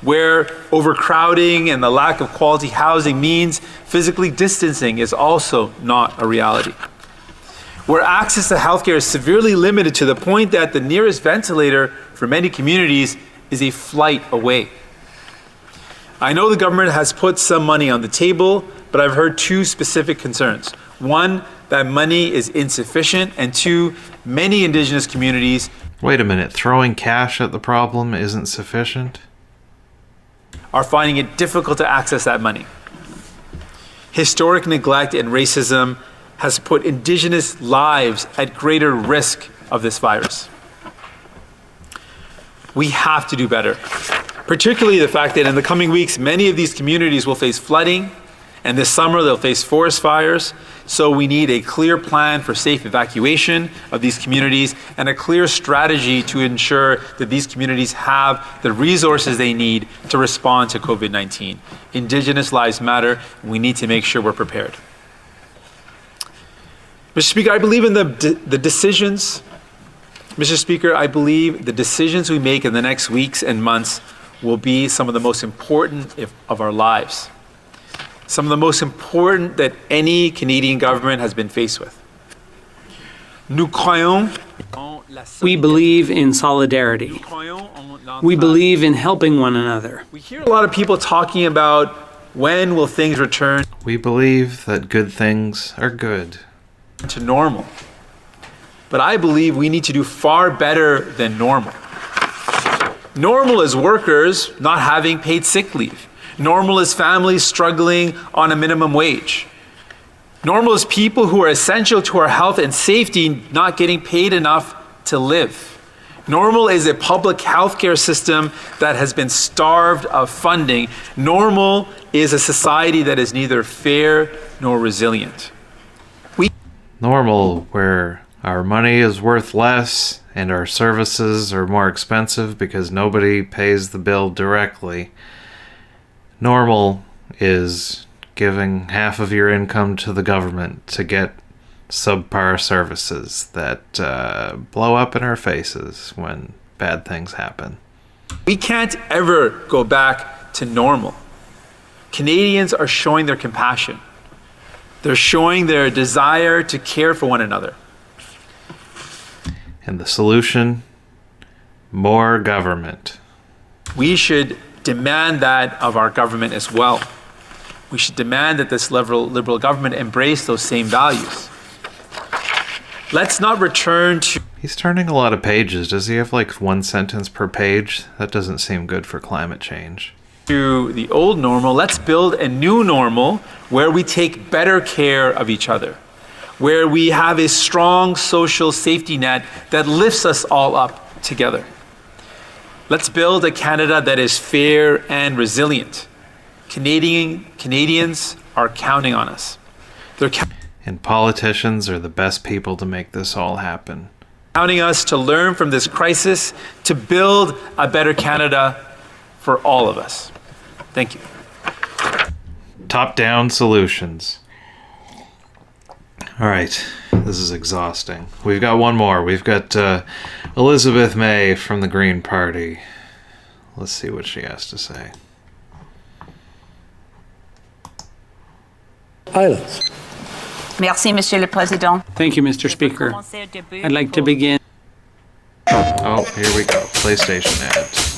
H: where overcrowding and the lack of quality housing means physically distancing is also not a reality, where access to healthcare is severely limited to the point that the nearest ventilator for many communities is a flight away. I know the government has put some money on the table, but I've heard two specific concerns. One, that money is insufficient, and two, many Indigenous communities
A: Wait a minute, throwing cash at the problem isn't sufficient?
H: are finding it difficult to access that money. Historic neglect and racism has put Indigenous lives at greater risk of this virus. We have to do better, particularly the fact that in the coming weeks, many of these communities will face flooding, and this summer they'll face forest fires. So we need a clear plan for safe evacuation of these communities and a clear strategy to ensure that these communities have the resources they need to respond to COVID-19. Indigenous lives matter, and we need to make sure we're prepared. Mr. Speaker, I believe in the decisions. Mr. Speaker, I believe the decisions we make in the next weeks and months will be some of the most important of our lives. Some of the most important that any Canadian government has been faced with.
D: We believe in solidarity. We believe in helping one another.
H: We hear a lot of people talking about when will things return
A: We believe that good things are good.
H: to normal. But I believe we need to do far better than normal. Normal is workers not having paid sick leave. Normal is families struggling on a minimum wage. Normal is people who are essential to our health and safety not getting paid enough to live. Normal is a public healthcare system that has been starved of funding. Normal is a society that is neither fair nor resilient.
A: Normal, where our money is worth less and our services are more expensive because nobody pays the bill directly. Normal is giving half of your income to the government to get subpar services that blow up in our faces when bad things happen.
H: We can't ever go back to normal. Canadians are showing their compassion. They're showing their desire to care for one another.
A: And the solution? More government.
H: We should demand that of our government as well. We should demand that this liberal government embrace those same values. Let's not return to
A: He's turning a lot of pages. Does he have like one sentence per page? That doesn't seem good for climate change.
H: the old normal. Let's build a new normal where we take better care of each other, where we have a strong social safety net that lifts us all up together. Let's build a Canada that is fair and resilient. Canadians are counting on us. They're
A: And politicians are the best people to make this all happen.
H: counting us to learn from this crisis, to build a better Canada for all of us. Thank you.
A: Top-down solutions. All right, this is exhausting. We've got one more. We've got Elizabeth May from the Green Party. Let's see what she has to say.
I: Silence.
J: Merci, Monsieur le Président.
D: Thank you, Mr. Speaker. I'd like to begin.
A: Oh, here we go. PlayStation ads.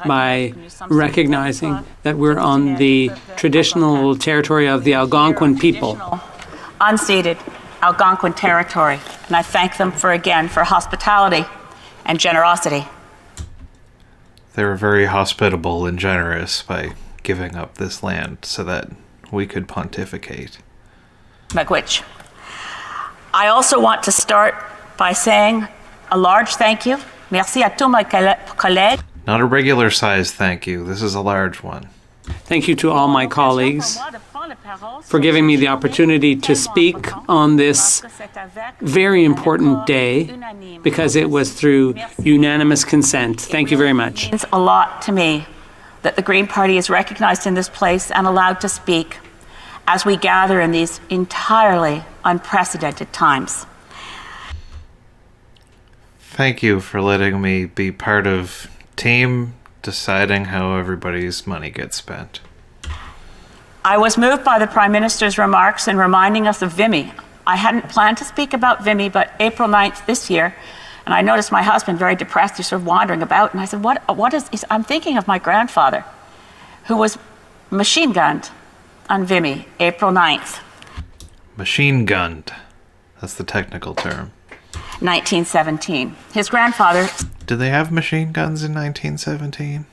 D: By recognizing that we're on the traditional territory of the Algonquin people.
J: Unceded Algonquin territory, and I thank them for hospitality and generosity.
A: They were very hospitable and generous by giving up this land so that we could pontificate.
J: Miigwech. I also want to start by saying a large thank you. Merci à tous mes collègues.
A: Not a regular size thank you. This is a large one.
D: Thank you to all my colleagues for giving me the opportunity to speak on this very important day because it was through unanimous consent. Thank you very much.
J: It means a lot to me that the Green Party is recognized in this place and allowed to speak as we gather in these entirely unprecedented times.
A: Thank you for letting me be part of Team deciding how everybody's money gets spent.
J: I was moved by the Prime Minister's remarks in reminding us of Vimy. I hadn't planned to speak about Vimy, but April 9th this year, and I noticed my husband very depressed, he's sort of wandering about, and I said, what is, he said, I'm thinking of my grandfather, who was machine gunned on Vimy, April 9th.
A: Machine gunned. That's the technical term.
J: 1917. His grandfather...
A: Did they have machine guns in 1917?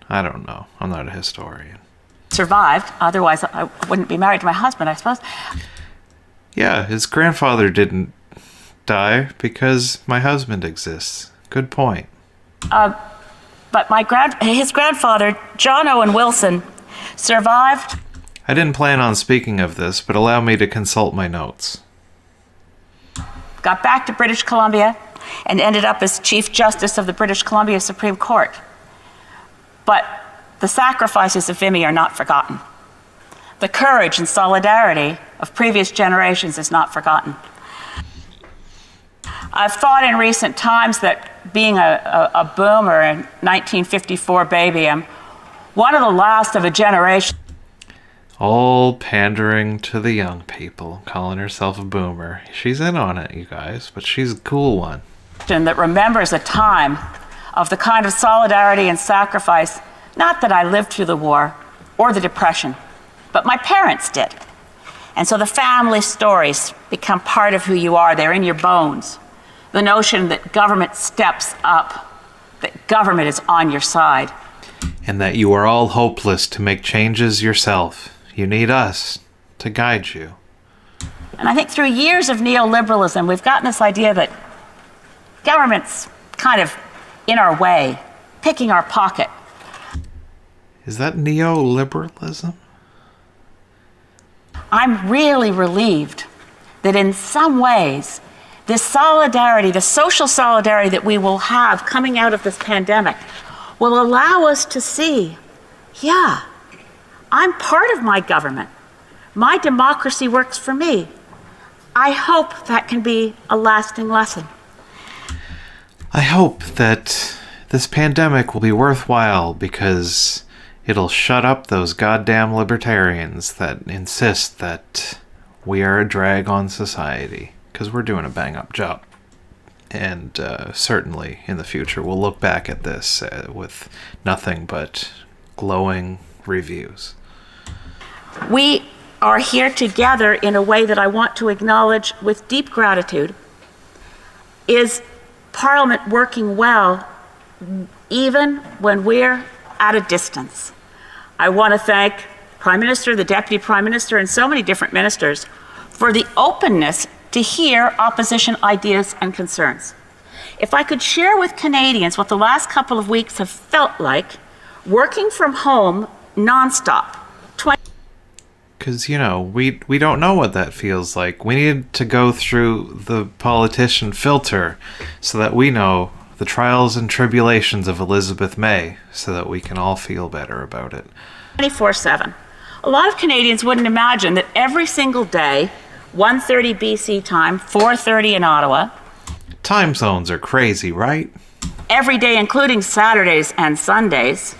A: I don't know. I'm not a historian.
J: ...survived, otherwise I wouldn't be married to my husband, I suppose.
A: Yeah, his grandfather didn't die because my husband exists. Good point.
J: But his grandfather, John Owen Wilson, survived...
A: I didn't plan on speaking of this, but allow me to consult my notes.
J: Got back to British Columbia and ended up as Chief Justice of the British Columbia Supreme Court. But the sacrifices of Vimy are not forgotten. The courage and solidarity of previous generations is not forgotten. I've thought in recent times that being a boomer, a 1954 baby, I'm one of the last of a generation.
A: All pandering to the young people, calling herself a boomer. She's in on it, you guys, but she's a cool one.
J: That remembers a time of the kind of solidarity and sacrifice, not that I lived through the war or the Depression, but my parents did. And so the family stories become part of who you are. They're in your bones. The notion that government steps up, that government is on your side.
A: And that you are all hopeless to make changes yourself. You need us to guide you.
J: And I think through years of neoliberalism, we've gotten this idea that government's kind of in our way, picking our pocket.
A: Is that neoliberalism?
J: I'm really relieved that in some ways, this solidarity, the social solidarity that we will have coming out of this pandemic, will allow us to see, yeah, I'm part of my government. My democracy works for me. I hope that can be a lasting lesson.
A: I hope that this pandemic will be worthwhile because it'll shut up those goddamn libertarians that insist that we are a drag on society, because we're doing a bang-up job. And certainly in the future we'll look back at this with nothing but glowing reviews.
J: We are here together in a way that I want to acknowledge with deep gratitude. Is Parliament working well even when we're at a distance? I want to thank Prime Minister, the Deputy Prime Minister, and so many different ministers for the openness to hear opposition ideas and concerns. If I could share with Canadians what the last couple of weeks have felt like, working from home nonstop.
A: Because, you know, we don't know what that feels like. We need to go through the politician filter so that we know the trials and tribulations of Elizabeth May so that we can all feel better about it.
J: 24/7. A lot of Canadians wouldn't imagine that every single day, 1:30 BC time, 4:30 in Ottawa.
A: Time zones are crazy, right?
J: Every day, including Saturdays and Sundays,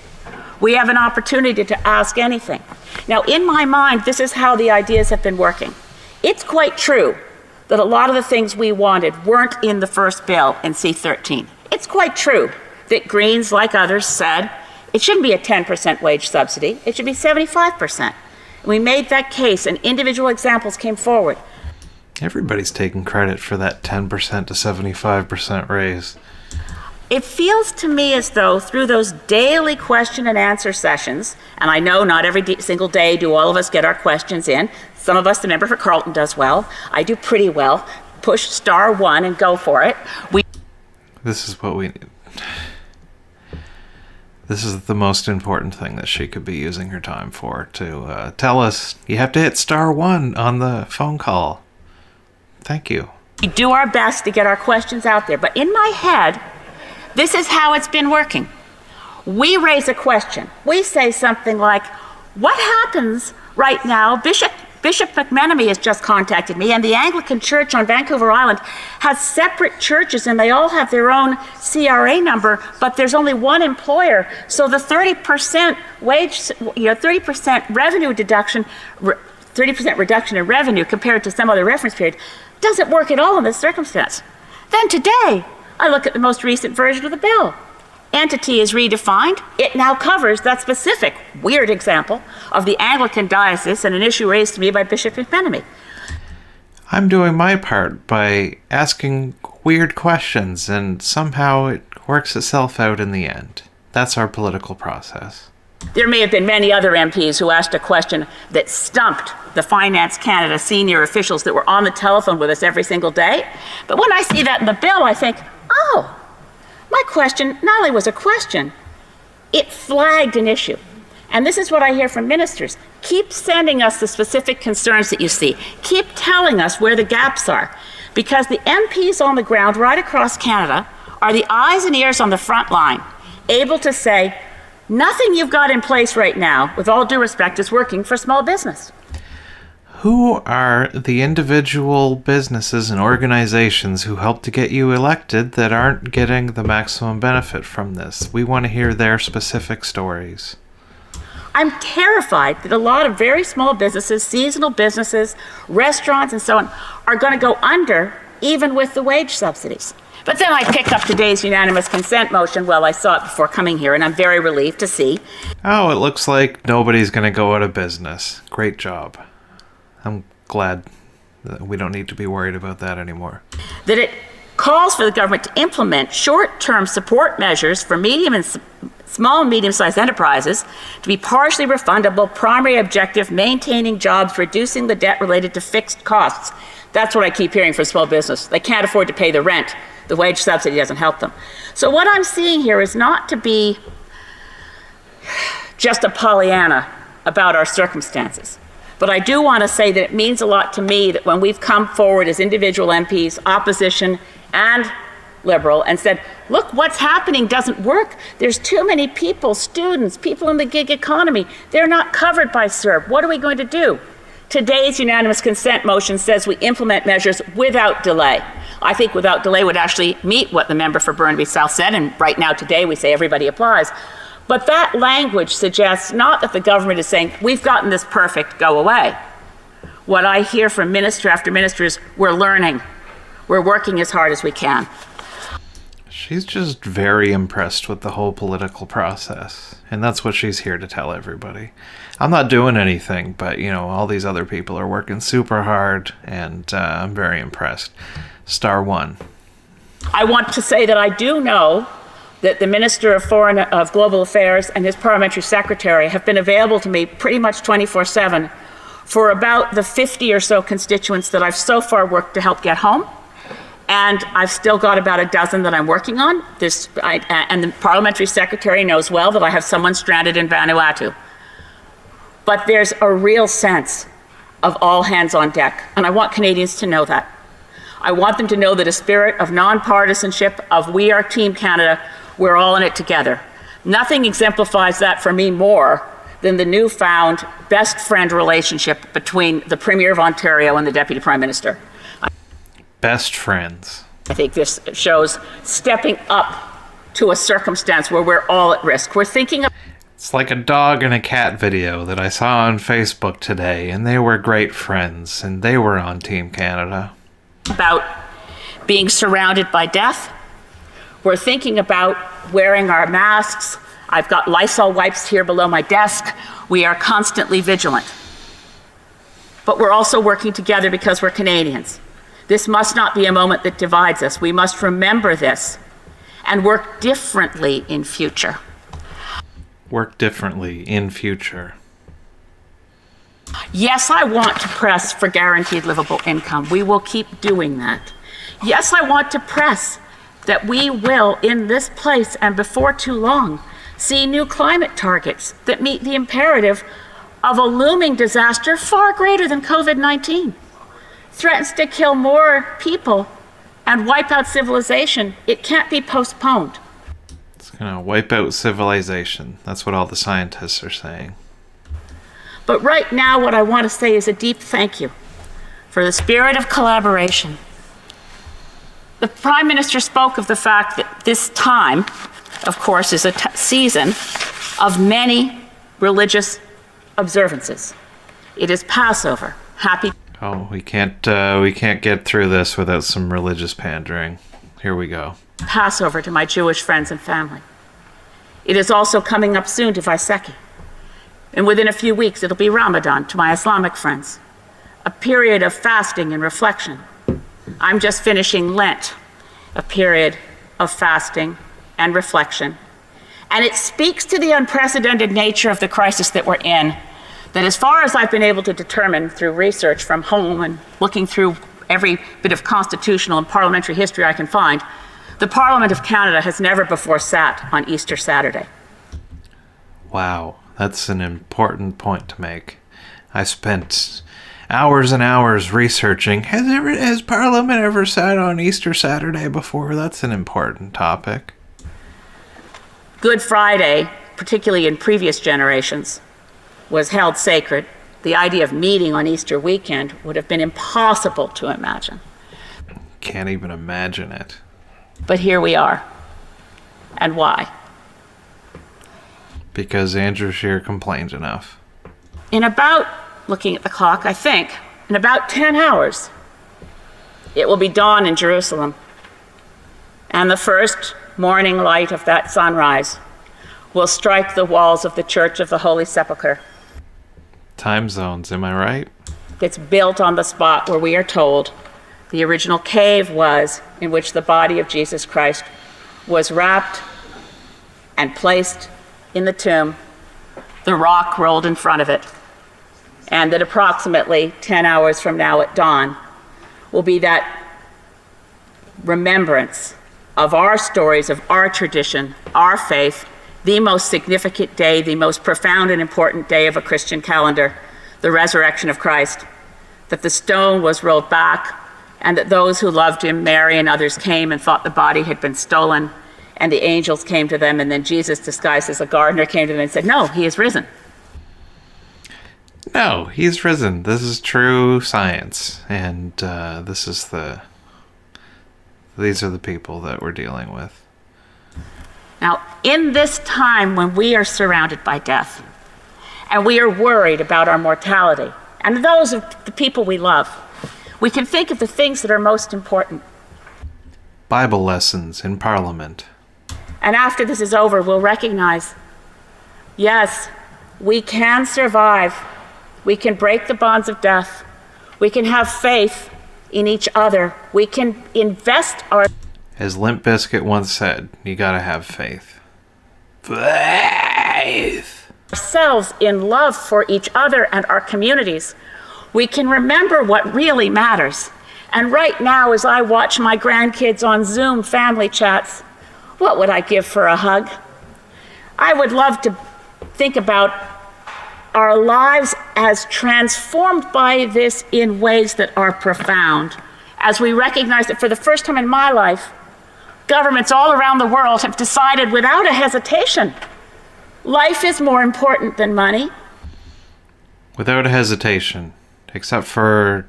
J: we have an opportunity to ask anything. Now, in my mind, this is how the ideas have been working. It's quite true that a lot of the things we wanted weren't in the first bill in C-13. It's quite true that Greens, like others, said it shouldn't be a 10% wage subsidy, it should be 75%. We made that case and individual examples came forward.
A: Everybody's taking credit for that 10% to 75% raise.
J: It feels to me as though through those daily question and answer sessions, and I know not every single day do all of us get our questions in. Some of us, the member for Carleton does well. I do pretty well. Push *1 and go for it.
A: This is what we need. This is the most important thing that she could be using her time for, to tell us you have to hit *1 on the phone call. Thank you.
J: We do our best to get our questions out there, but in my head, this is how it's been working. We raise a question. We say something like, what happens right now, Bishop Bishop McMenemy has just contacted me, and the Anglican Church on Vancouver Island has separate churches, and they all have their own CRA number, but there's only one employer. So the 30% wage, 30% revenue deduction, 30% reduction in revenue compared to some other reference period doesn't work at all in this circumstance. Then today, I look at the most recent version of the bill. Entity is redefined. It now covers that specific weird example of the Anglican diocese and an issue raised to me by Bishop McMenemy.
A: I'm doing my part by asking weird questions, and somehow it works itself out in the end. That's our political process.
J: There may have been many other MPs who asked a question that stumped the Finance Canada senior officials that were on the telephone with us every single day. But when I see that in the bill, I think, oh, my question not only was a question, it flagged an issue. And this is what I hear from ministers. Keep sending us the specific concerns that you see. Keep telling us where the gaps are. Because the MPs on the ground right across Canada are the eyes and ears on the front line, able to say, nothing you've got in place right now, with all due respect, is working for small business.
A: Who are the individual businesses and organizations who helped to get you elected that aren't getting the maximum benefit from this? We want to hear their specific stories.
J: I'm terrified that a lot of very small businesses, seasonal businesses, restaurants and so on, are going to go under even with the wage subsidies. But then I picked up today's unanimous consent motion. Well, I saw it before coming here, and I'm very relieved to see.
A: Oh, it looks like nobody's going to go out of business. Great job. I'm glad that we don't need to be worried about that anymore.
J: That it calls for the government to implement short-term support measures for small and medium-sized enterprises to be partially refundable, primary objective, maintaining jobs, reducing the debt related to fixed costs. That's what I keep hearing from small business. They can't afford to pay the rent. The wage subsidy doesn't help them. So what I'm seeing here is not to be just a Pollyanna about our circumstances. But I do want to say that it means a lot to me that when we've come forward as individual MPs, opposition and Liberal, and said, look, what's happening doesn't work. There's too many people, students, people in the gig economy. They're not covered by CERB. What are we going to do? Today's unanimous consent motion says we implement measures without delay. I think without delay would actually meet what the member for Burnaby South said, and right now today we say everybody applies. But that language suggests not that the government is saying, we've gotten this perfect, go away. What I hear from minister after minister is, we're learning. We're working as hard as we can.
A: She's just very impressed with the whole political process. And that's what she's here to tell everybody. I'm not doing anything, but, all these other people are working super hard, and I'm very impressed. Star one.
J: I want to say that I do know that the Minister of Global Affairs and his parliamentary secretary have been available to me pretty much 24/7 for about the 50 or so constituents that I've so far worked to help get home. And I've still got about a dozen that I'm working on. And the parliamentary secretary knows well that I have someone stranded in Vanuatu. But there's a real sense of all hands on deck, and I want Canadians to know that. I want them to know that a spirit of nonpartisanship, of we are Team Canada, we're all in it together. Nothing exemplifies that for me more than the newfound best friend relationship between the Premier of Ontario and the Deputy Prime Minister.
A: Best friends.
J: I think this shows stepping up to a circumstance where we're all at risk. We're thinking of...
A: It's like a dog and a cat video that I saw on Facebook today, and they were great friends, and they were on Team Canada.
J: About being surrounded by death. We're thinking about wearing our masks. I've got Lysol wipes here below my desk. We are constantly vigilant. But we're also working together because we're Canadians. This must not be a moment that divides us. We must remember this and work differently in future.
A: Work differently in future.
J: Yes, I want to press for guaranteed livable income. We will keep doing that. Yes, I want to press that we will, in this place and before too long, see new climate targets that meet the imperative of a looming disaster far greater than COVID-19. Threatens to kill more people and wipe out civilization. It can't be postponed.
A: It's going to wipe out civilization. That's what all the scientists are saying.
J: But right now, what I want to say is a deep thank you for the spirit of collaboration. The Prime Minister spoke of the fact that this time, of course, is a season of many religious observances. It is Passover. Happy.
A: Oh, we can't get through this without some religious pandering. Here we go.
J: Passover to my Jewish friends and family. It is also coming up soon to Vaisakhi. And within a few weeks, it'll be Ramadan to my Islamic friends. A period of fasting and reflection. I'm just finishing Lent, a period of fasting and reflection. And it speaks to the unprecedented nature of the crisis that we're in, that as far as I've been able to determine through research from home and looking through every bit of constitutional and parliamentary history I can find, the Parliament of Canada has never before sat on Easter Saturday.
A: Wow, that's an important point to make. I spent hours and hours researching. Has Parliament ever sat on Easter Saturday before? That's an important topic.
J: Good Friday, particularly in previous generations, was held sacred. The idea of meeting on Easter weekend would have been impossible to imagine.
A: Can't even imagine it.
J: But here we are. And why?
A: Because Andrew Scheer complained enough.
J: In about, looking at the clock, I think, in about 10 hours, it will be dawn in Jerusalem. And the first morning light of that sunrise will strike the walls of the Church of the Holy Sepulchre.
A: Time zones, am I right?
J: It's built on the spot where we are told the original cave was, in which the body of Jesus Christ was wrapped and placed in the tomb, the rock rolled in front of it, and that approximately 10 hours from now at dawn will be that remembrance of our stories, of our tradition, our faith, the most significant day, the most profound and important day of a Christian calendar, the resurrection of Christ, that the stone was rolled back, and that those who loved him, Mary and others, came and thought the body had been stolen, and the angels came to them, and then Jesus, disguised as a gardener, came to them and said, "No, he is risen."
A: No, he's risen. This is true science, and these are the people that we're dealing with.
J: Now, in this time when we are surrounded by death, and we are worried about our mortality, and those of the people we love, we can think of the things that are most important.
A: Bible lessons in Parliament.
J: And after this is over, we'll recognize, yes, we can survive. We can break the bonds of death. We can have faith in each other. We can invest
A: As Limp Bizkit once said, you gotta have faith. Faith!
J: ourselves in love for each other and our communities. We can remember what really matters. And right now, as I watch my grandkids on Zoom family chats, what would I give for a hug? I would love to think about our lives as transformed by this in ways that are profound. As we recognize that for the first time in my life, governments all around the world have decided without a hesitation, life is more important than money.
A: Without a hesitation, except for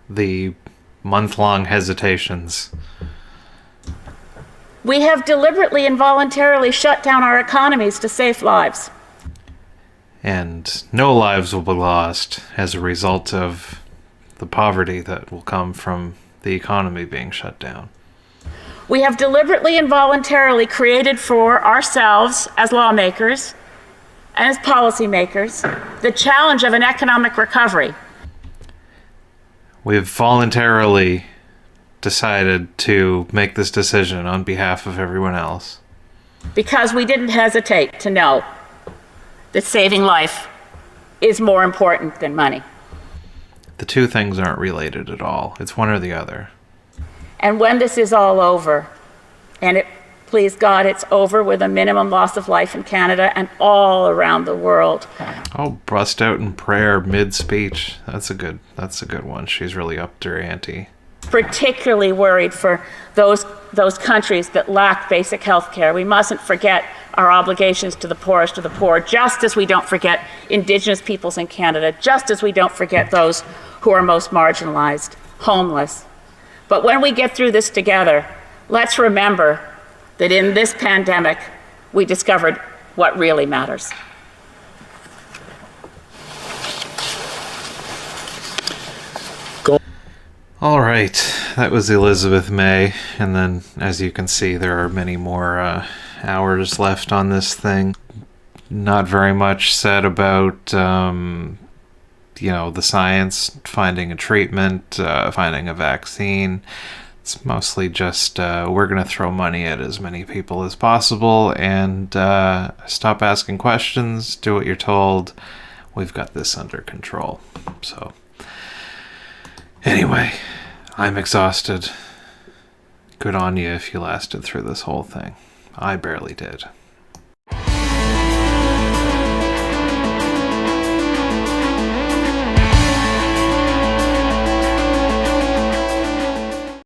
A: the month-long hesitations.
J: We have deliberately and voluntarily shut down our economies to save lives.
A: And no lives will be lost as a result of the poverty that will come from the economy being shut down.
J: We have deliberately and voluntarily created for ourselves as lawmakers and as policymakers the challenge of an economic recovery.
A: We've voluntarily decided to make this decision on behalf of everyone else.
J: Because we didn't hesitate to know that saving life is more important than money.
A: The two things aren't related at all. It's one or the other.
J: And when this is all over, and please God, it's over with a minimum loss of life in Canada and all around the world.
A: Oh, bust out in prayer mid-speech. That's a good one. She's really upped her ante.
J: particularly worried for those countries that lack basic health care. We mustn't forget our obligations to the poorest of the poor, just as we don't forget Indigenous peoples in Canada, just as we don't forget those who are most marginalized, homeless. But when we get through this together, let's remember that in this pandemic, we discovered what really matters.
A: All right, that was Elizabeth May, and then, as you can see, there are many more hours left on this thing. Not very much said about, the science, finding a treatment, finding a vaccine. It's mostly just, we're going to throw money at as many people as possible and stop asking questions, do what you're told. We've got this under control. So, anyway, I'm exhausted. Good on you if you lasted through this whole thing. I barely did.